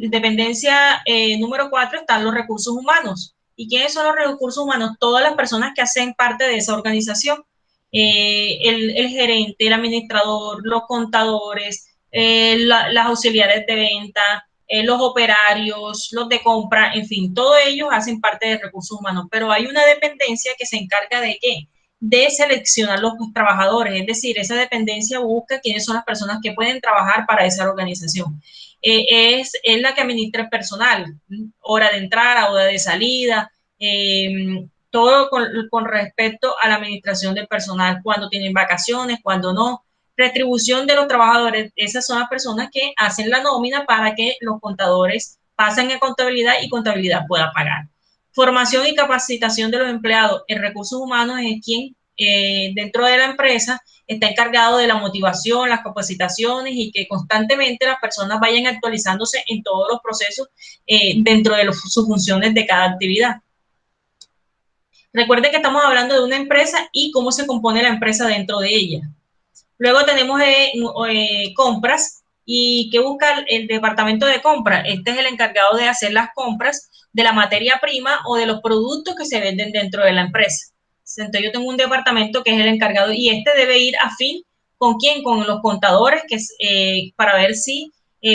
Speaker 1: dependencia número 4 están los recursos humanos. ¿Y quiénes son los recursos humanos? Todas las personas que hacen parte de esa organización. El gerente, el administrador, los contadores, las auxiliares de venta, los operarios, los de compra, en fin, todos ellos hacen parte de recursos humanos. Pero hay una dependencia que se encarga de ¿qué? De seleccionar los trabajadores, es decir, esa dependencia busca quiénes son las personas que pueden trabajar para esa organización. Es la que administra el personal, hora de entrada, hora de salida, todo con respecto a la administración del personal, cuando tienen vacaciones, cuando no, retribución de los trabajadores, esas son las personas que hacen la nómina para que los contadores pasen a contabilidad y contabilidad pueda pagar. Formación y capacitación de los empleados. En recursos humanos es quien dentro de la empresa está encargado de la motivación, las capacitaciones y que constantemente las personas vayan actualizándose en todos los procesos dentro de sus funciones de cada actividad. Recuerde que estamos hablando de una empresa y cómo se compone la empresa dentro de ella. Luego tenemos compras. ¿Y qué busca el departamento de compras? Este es el encargado de hacer las compras de la materia prima o de los productos que se venden dentro de la empresa. Entonces yo tengo un departamento que es el encargado y este debe ir afín ¿con quién? Con los contadores, que es, para ver si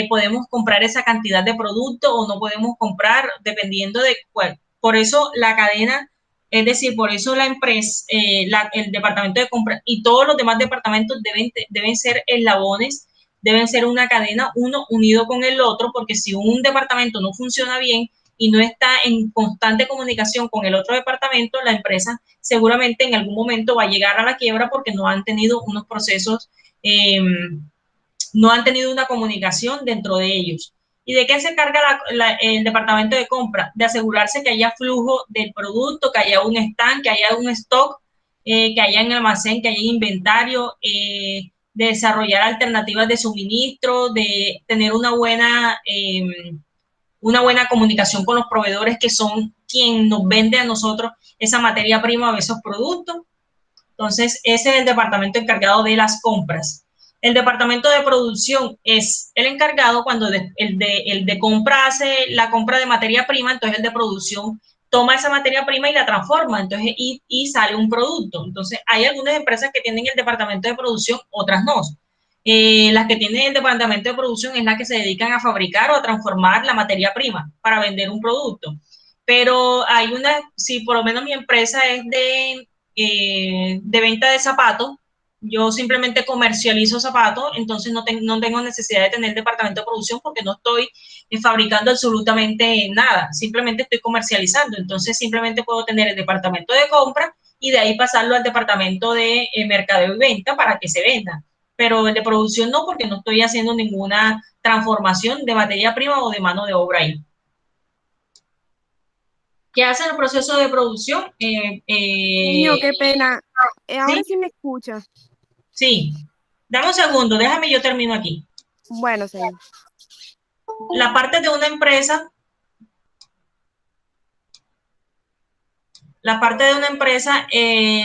Speaker 1: podemos comprar esa cantidad de producto o no podemos comprar, dependiendo de cuál. Por eso la cadena, es decir, por eso la empresa, el departamento de compra y todos los demás departamentos deben ser eslabones, deben ser una cadena, uno unido con el otro, porque si un departamento no funciona bien y no está en constante comunicación con el otro departamento, la empresa seguramente en algún momento va a llegar a la quiebra porque no han tenido unos procesos, no han tenido una comunicación dentro de ellos. ¿Y de qué se encarga el departamento de compra? De asegurarse que haya flujo del producto, que haya un stand, que haya un stock, que haya en almacén, que haya inventario, de desarrollar alternativas de suministro, de tener una buena comunicación con los proveedores que son quien nos vende a nosotros esa materia prima o esos productos. Entonces, ese es el departamento encargado de las compras. El departamento de producción es el encargado cuando el de compra hace la compra de materia prima, entonces el de producción toma esa materia prima y la transforma, entonces y sale un producto. Entonces, hay algunas empresas que tienen el departamento de producción, otras no. Las que tienen el departamento de producción es la que se dedican a fabricar o a transformar la materia prima para vender un producto. Pero hay una, si por lo menos mi empresa es de venta de zapatos, yo simplemente comercializo zapatos, entonces no tengo necesidad de tener departamento de producción porque no estoy fabricando absolutamente nada, simplemente estoy comercializando, entonces simplemente puedo tener el departamento de compra y de ahí pasarlo al departamento de mercadeo y venta para que se venda, pero el de producción no, porque no estoy haciendo ninguna transformación de materia prima o de mano de obra ahí. ¿Qué hace el proceso de producción?
Speaker 5: Niño, qué pena. Ahora sí me escucha.
Speaker 1: Sí. Dame un segundo, déjame, yo termino aquí.
Speaker 5: Bueno, señor.
Speaker 1: La parte de una empresa,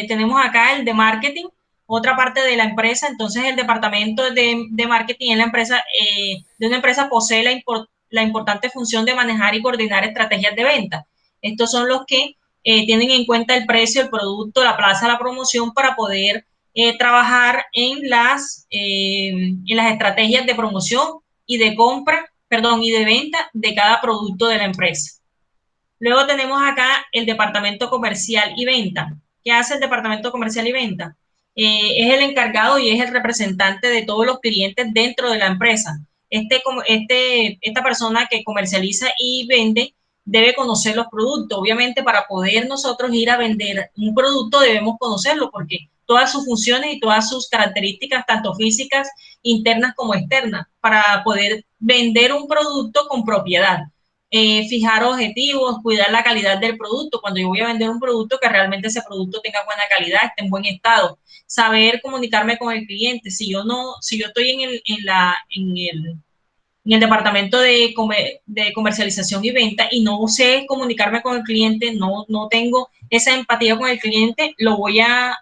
Speaker 1: tenemos acá el de marketing, otra parte de la empresa, entonces el departamento de marketing en la empresa, de una empresa posee la importante función de manejar y coordinar estrategias de venta. Estos son los que tienen en cuenta el precio, el producto, la plaza, la promoción para poder trabajar en las estrategias de promoción y de compra, y de venta de cada producto de la empresa. Luego tenemos acá el departamento comercial y venta. ¿Qué hace el departamento comercial y venta? Es el encargado y es el representante de todos los clientes dentro de la empresa. Esta persona que comercializa y vende debe conocer los productos. Obviamente, para poder nosotros ir a vender un producto debemos conocerlo porque todas sus funciones y todas sus características, tanto físicas, internas como externas, para poder vender un producto con propiedad. Fijar objetivos, cuidar la calidad del producto. Cuando yo voy a vender un producto, que realmente ese producto tenga buena calidad, esté en buen estado. Saber comunicarme con el cliente. Si yo estoy en el departamento de comercialización y venta y no sé comunicarme con el cliente, no tengo esa empatía con el cliente, lo voy a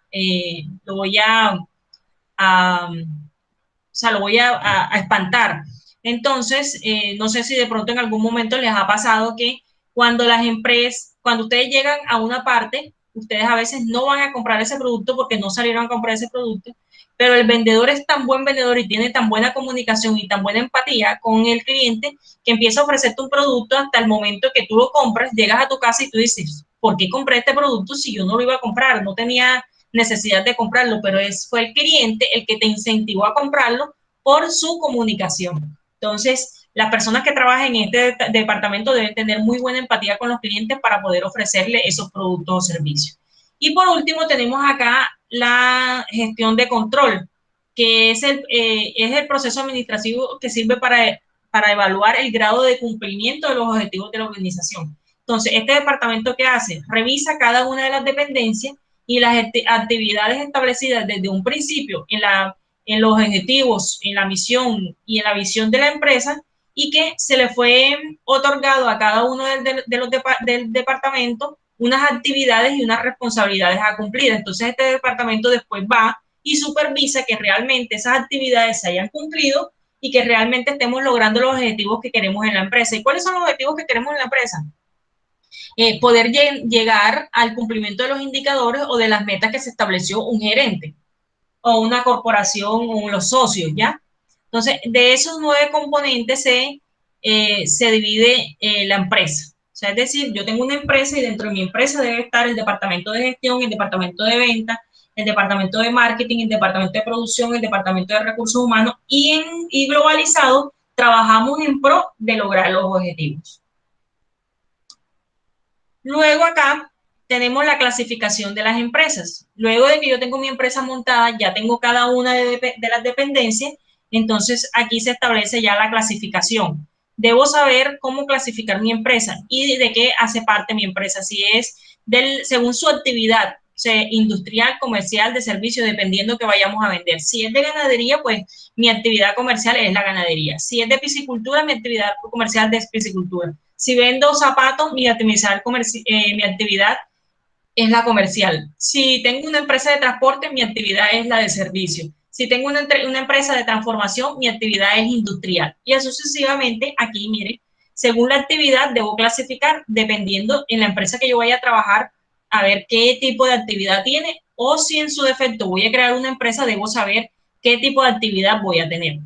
Speaker 1: espantar. Entonces, no sé si de pronto en algún momento les ha pasado que cuando ustedes llegan a una parte, ustedes a veces no van a comprar ese producto porque no salieron a comprar ese producto, pero el vendedor es tan buen vendedor y tiene tan buena comunicación y tan buena empatía con el cliente que empieza a ofrecerte un producto hasta el momento que tú lo compras, llegas a tu casa y tú dices, ¿por qué compré este producto si yo no lo iba a comprar? No tenía necesidad de comprarlo, pero fue el cliente el que te incentivó a comprarlo por su comunicación. Entonces, las personas que trabajan en este departamento deben tener muy buena empatía con los clientes para poder ofrecerle esos productos o servicios. Y por último, tenemos acá la gestión de control, que es el proceso administrativo que sirve para evaluar el grado de cumplimiento de los objetivos de la organización. Entonces, este departamento, ¿qué hace? Revisa cada una de las dependencias y las actividades establecidas desde un principio en los objetivos, en la misión y en la visión de la empresa, y que se le fue otorgado a cada uno del departamento unas actividades y unas responsabilidades a cumplir. Entonces este departamento después va y supervisa que realmente esas actividades se hayan cumplido y que realmente estemos logrando los objetivos que queremos en la empresa. ¿Y cuáles son los objetivos que queremos en la empresa? Poder llegar al cumplimiento de los indicadores o de las metas que se estableció un gerente o una corporación o los socios, ¿ya? Entonces, de esos 9 componentes se divide la empresa. O sea, es decir, yo tengo una empresa y dentro de mi empresa debe estar el departamento de gestión, el departamento de venta, el departamento de marketing, el departamento de producción, el departamento de recursos humanos y globalizado trabajamos en pro de lograr los objetivos. Luego acá tenemos la clasificación de las empresas. Luego de que yo tengo mi empresa montada, ya tengo cada una de las dependencias, entonces aquí se establece ya la clasificación. Debo saber cómo clasificar mi empresa y de qué hace parte mi empresa, si es según su actividad, industrial, comercial, de servicio, dependiendo que vayamos a vender. Si es de ganadería, pues mi actividad comercial es la ganadería. Si es de piscicultura, mi actividad comercial es piscicultura. Si vendo zapatos, mi actividad es la comercial. Si tengo una empresa de transporte, mi actividad es la de servicio. Si tengo una empresa de transformación, mi actividad es industrial. Y así sucesivamente, aquí, miren, según la actividad debo clasificar, dependiendo en la empresa que yo vaya a trabajar, a ver qué tipo de actividad tiene, o si en su defecto voy a crear una empresa, debo saber qué tipo de actividad voy a tener.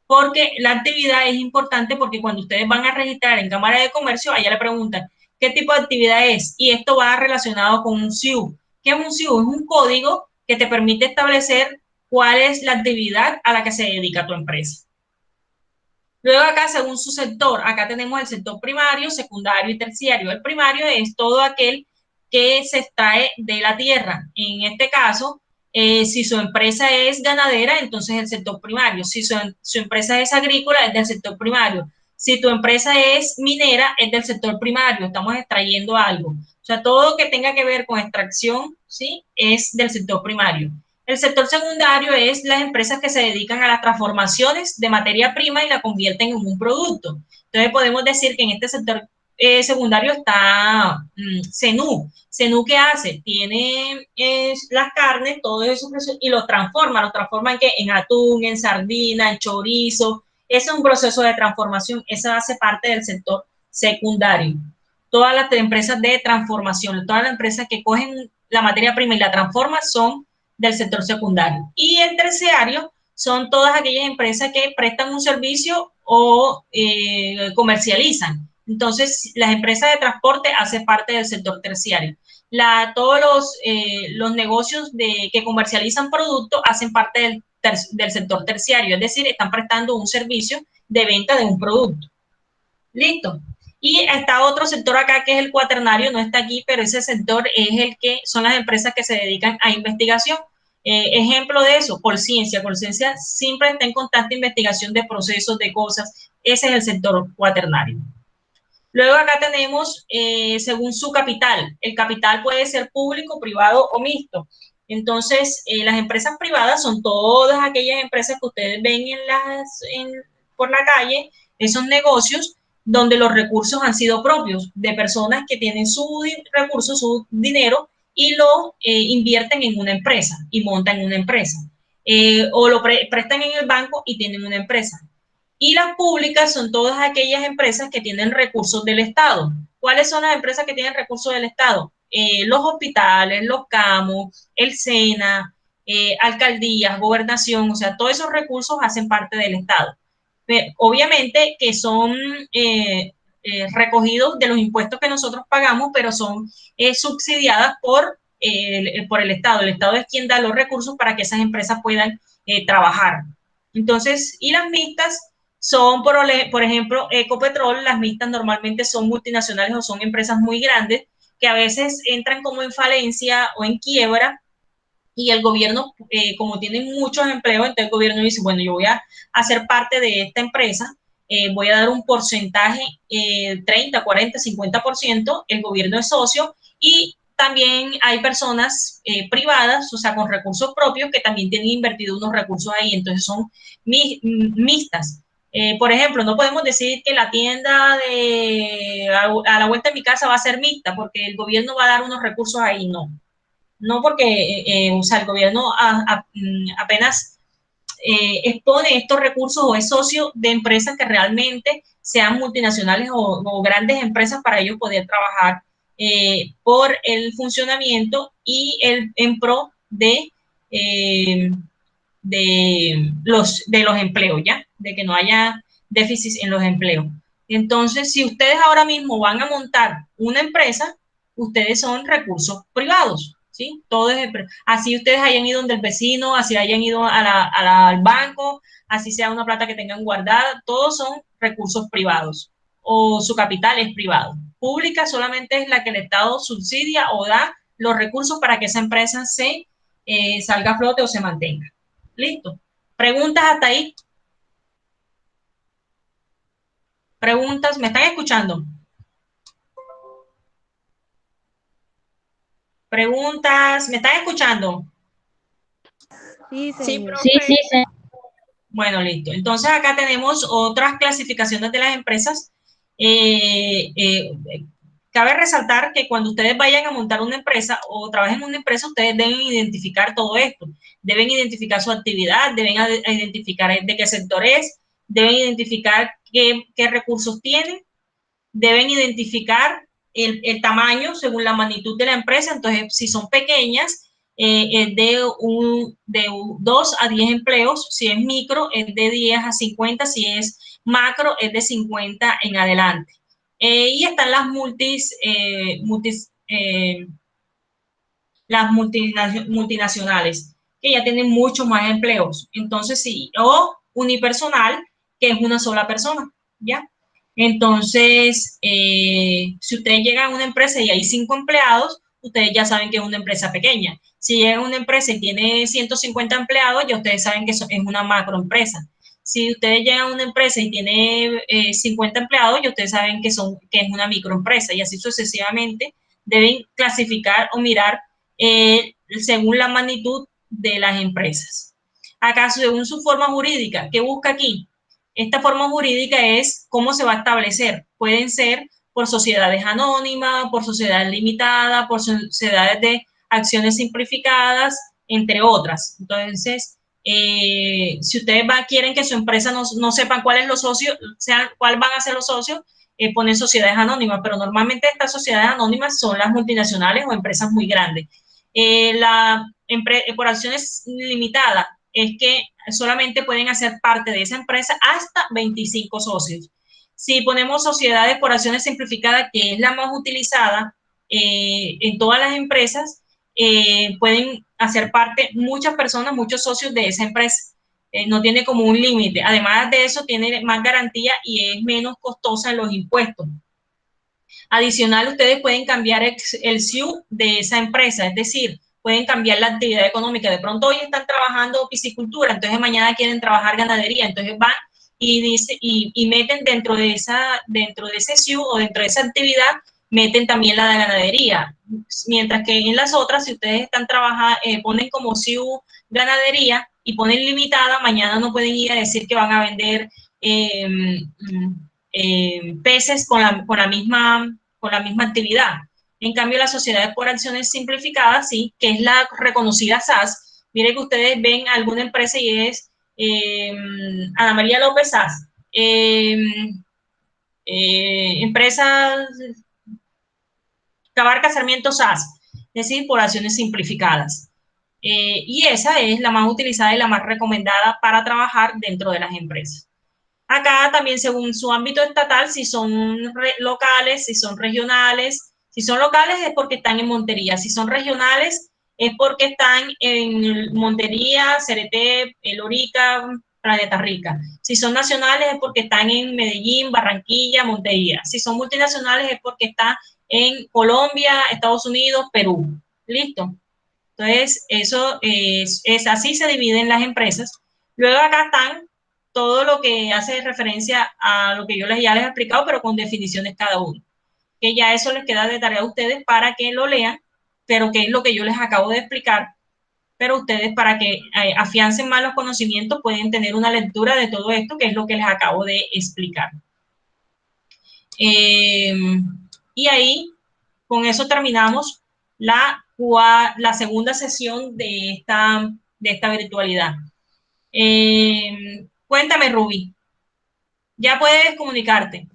Speaker 1: Porque la actividad es importante porque cuando ustedes van a registrar en Cámara de Comercio, allá le preguntan qué tipo de actividad es y esto va relacionado con un SIU. ¿Qué es un SIU? Es un código que te permite establecer cuál es la actividad a la que se dedica tu empresa. Luego acá, según su sector, acá tenemos el sector primario, secundario y terciario. El primario es todo aquel que se extrae de la tierra. En este caso, si su empresa es ganadera, entonces el sector primario. Si su empresa es agrícola, es del sector primario. Si tu empresa es minera, es del sector primario. Estamos extrayendo algo. O sea, todo lo que tenga que ver con extracción, ¿sí? Es del sector primario. El sector secundario es las empresas que se dedican a las transformaciones de materia prima y la convierten en un producto. Entonces podemos decir que en este sector secundario está Cenú. Cenú, ¿qué hace? Tiene las carnes, todo eso, y los transforma en ¿qué? En atún, en sardina, en chorizo. Ese es un proceso de transformación, eso hace parte del sector secundario. Todas las empresas de transformación, todas las empresas que cogen la materia prima y la transforman son del sector secundario. Y el terciario son todas aquellas empresas que prestan un servicio o comercializan. Entonces, las empresas de transporte hacen parte del sector terciario. Todos los negocios que comercializan productos hacen parte del sector terciario, es decir, están prestando un servicio de venta de un producto. ¿Listo? Y está otro sector acá que es el cuaternario, no está aquí, pero ese sector es el que son las empresas que se dedican a investigación. Ejemplo de eso, Colciencia. Colciencia siempre está en constante investigación de procesos, de cosas. Ese es el sector cuaternario. Luego acá tenemos, según su capital. El capital puede ser público, privado o mixto. Entonces, las empresas privadas son todas aquellas empresas que ustedes ven por la calle, esos negocios donde los recursos han sido propios de personas que tienen su recurso, su dinero, y lo invierten en una empresa y montan una empresa. O lo prestan en el banco y tienen una empresa. Y las públicas son todas aquellas empresas que tienen recursos del Estado. ¿Cuáles son las empresas que tienen recursos del Estado? Los hospitales, los CAMO, el SENA, alcaldías, gobernación, o sea, todos esos recursos hacen parte del Estado. Obviamente que son recogidos de los impuestos que nosotros pagamos, pero son subsidiadas por el Estado. El Estado es quien da los recursos para que esas empresas puedan trabajar. Entonces, y las mixtas son, por ejemplo, Ecopetrol. Las mixtas normalmente son multinacionales o son empresas muy grandes que a veces entran como en falencia o en quiebra, y el gobierno, como tiene muchos empleos, entonces el gobierno dice, bueno, yo voy a hacer parte de esta empresa, voy a dar un porcentaje, 30, 40, 50%, el gobierno es socio, y también hay personas privadas, o sea, con recursos propios, que también tienen invertido unos recursos ahí, entonces son mixtas. Por ejemplo, no podemos decir que la tienda a la vuelta de mi casa va a ser mixta porque el gobierno va a dar unos recursos ahí, no. No porque, o sea, el gobierno apenas expone estos recursos o es socio de empresas que realmente sean multinacionales o grandes empresas para ellos poder trabajar por el funcionamiento y en pro eh, de los empleos, ¿ya? De que no haya déficit en los empleos. Entonces, si ustedes ahora mismo van a montar una empresa, ustedes son recursos privados, ¿sí? Todo es, así ustedes hayan ido donde el vecino, así hayan ido al banco, así sea una plata que tengan guardada, todos son recursos privados o su capital es privado. Pública solamente es la que el Estado subsidia o da los recursos para que esa empresa se salga a flote o se mantenga. Listo. ¿Preguntas hasta ahí? ¿Preguntas? ¿Me están escuchando? ¿Preguntas? ¿Me están escuchando?
Speaker 10: Sí, señor.
Speaker 9: Sí, sí, sí.
Speaker 1: Bueno, listo. Entonces acá tenemos otras clasificaciones de las empresas. Cabe resaltar que cuando ustedes vayan a montar una empresa o trabajen en una empresa, ustedes deben identificar todo esto. Deben identificar su actividad, deben identificar de qué sector es, deben identificar qué recursos tienen, deben identificar el tamaño según la magnitud de la empresa. Entonces, si son pequeñas, es de 2 a 10 empleos. Si es micro, es de 10 a 50. Si es macro, es de 50 en adelante. Y están las multinacionales, que ya tienen muchos más empleos. Entonces, sí, o unipersonal, que es una sola persona, ¿ya? Entonces, si ustedes llegan a una empresa y hay 5 empleados, ustedes ya saben que es una empresa pequeña. Si llega a una empresa y tiene 150 empleados, ya ustedes saben que eso es una macroempresa. Si ustedes llegan a una empresa y tiene 50 empleados, ya ustedes saben que es una microempresa, y así sucesivamente deben clasificar o mirar según la magnitud de las empresas. Acá, según su forma jurídica, ¿qué busca aquí? Esta forma jurídica es cómo se va a establecer. Pueden ser por sociedades anónimas, por sociedades limitadas, por sociedades de acciones simplificadas, entre otras. Entonces, si ustedes quieren que su empresa no sepan cuáles los socios, cuál van a ser los socios, ponen sociedades anónimas, pero normalmente estas sociedades anónimas son las multinacionales o empresas muy grandes. Por acciones limitadas es que solamente pueden hacer parte de esa empresa hasta 25 socios. Si ponemos sociedades por acciones simplificadas, que es la más utilizada en todas las empresas, pueden hacer parte muchas personas, muchos socios de esa empresa. No tiene como un límite. Además de eso, tiene más garantía y es menos costosa en los impuestos. Adicional, ustedes pueden cambiar el SIU de esa empresa, es decir, pueden cambiar la actividad económica. De pronto hoy están trabajando piscicultura, entonces mañana quieren trabajar ganadería, entonces van y meten dentro de ese SIU o dentro de esa actividad, meten también la de ganadería. Mientras que en las otras, si ustedes están trabajando, ponen como SIU ganadería y ponen limitada, mañana no pueden ir a decir que van a vender peces con la misma actividad. En cambio, las sociedades por acciones simplificadas, sí, que es la reconocida SAS. Mire que ustedes ven alguna empresa y es Ana María López SAS. Empresa Cabarca Sarmiento SAS, es decir, por acciones simplificadas. Y esa es la más utilizada y la más recomendada para trabajar dentro de las empresas. Acá también según su ámbito estatal, si son locales, si son regionales. Si son locales es porque están en Montería, si son regionales es porque están en Montería, Cereté, Lorica, Planeta Rica. Si son nacionales es porque están en Medellín, Barranquilla, Montería. Si son multinacionales es porque están en Colombia, Estados Unidos, Perú. ¿Listo? Entonces, eso es así se dividen las empresas. Luego acá están todo lo que hace referencia a lo que yo ya les he explicado, pero con definiciones cada uno. Que ya eso les queda de tarea a ustedes para que lo lean, pero que es lo que yo les acabo de explicar pero ustedes para que afiancen más los conocimientos pueden tener una lectura de todo esto, que es lo que les acabo de explicar. Y ahí, con eso terminamos la segunda sesión de esta virtualidad. Cuéntame, Ruby, ¿ya puedes comunicarte?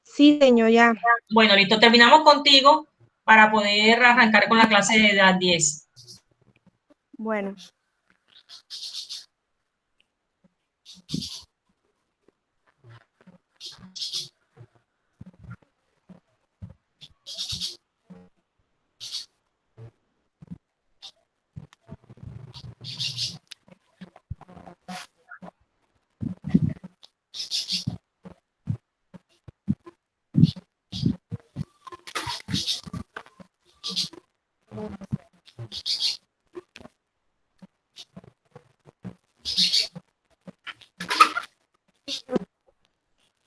Speaker 10: Sí, señor, ya.
Speaker 1: Bueno, listo, terminamos contigo para poder arrancar con la clase de las 10.
Speaker 10: Bueno.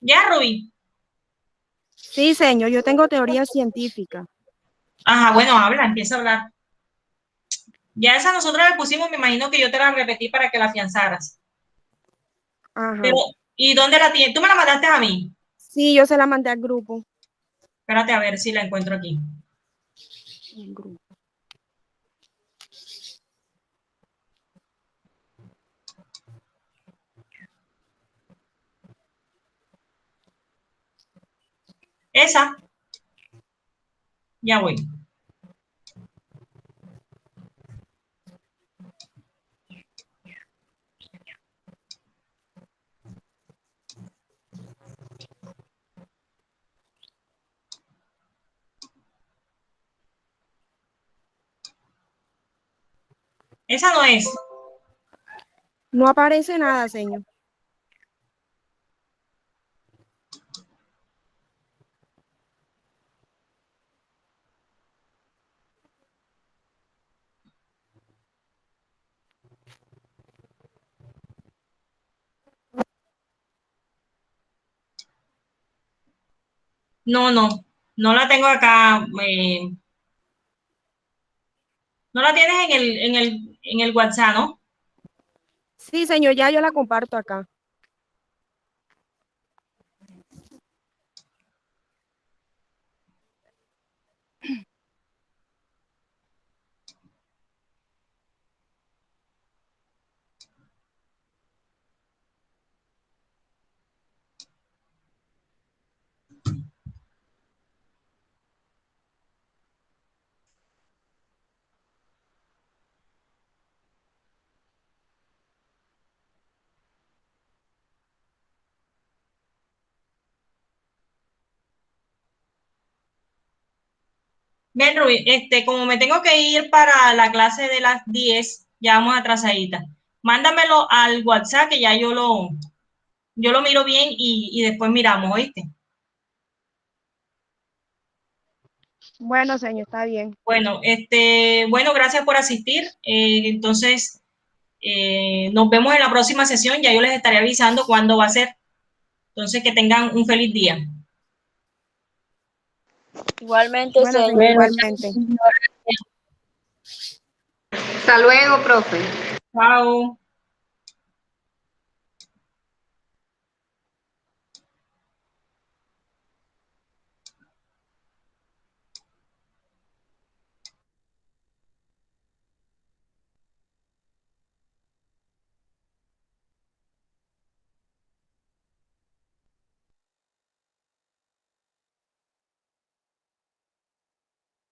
Speaker 1: ¿Ya, Ruby?
Speaker 10: Sí, señor, yo tengo teoría científica.
Speaker 1: Ajá, bueno, habla, empieza a hablar. Ya esa nosotros la pusimos, me imagino que yo te la repetí para que la afianzaras.
Speaker 10: Ajá.
Speaker 1: Pero, ¿y dónde la tienes? ¿Tú me la mandaste a mí?
Speaker 10: Sí, yo se la mandé al grupo.
Speaker 1: Espérate a ver si la encuentro aquí.
Speaker 10: El grupo.
Speaker 1: Esa. Ya voy. Esa no es.
Speaker 10: No aparece nada, señor.
Speaker 1: No, no la tengo acá. No la tienes en el WhatsApp, ¿no?
Speaker 10: Sí, señor, ya yo la comparto acá.
Speaker 1: Ven, Rubí, como me tengo que ir para la clase de las 10, ya vamos atrasadita. Mándamelo al WhatsApp que ya yo lo miro bien y después miramos, ¿oíste?
Speaker 10: Bueno, señor, está bien.
Speaker 1: Bueno, bueno, gracias por asistir. Entonces, nos vemos en la próxima sesión. Ya yo les estaré avisando cuándo va a ser. Entonces, que tengan un feliz día.
Speaker 6: Igualmente,
Speaker 10: Bueno, señor,
Speaker 6: señor.
Speaker 10: igualmente.
Speaker 2: Hasta luego, profe.
Speaker 1: Chao.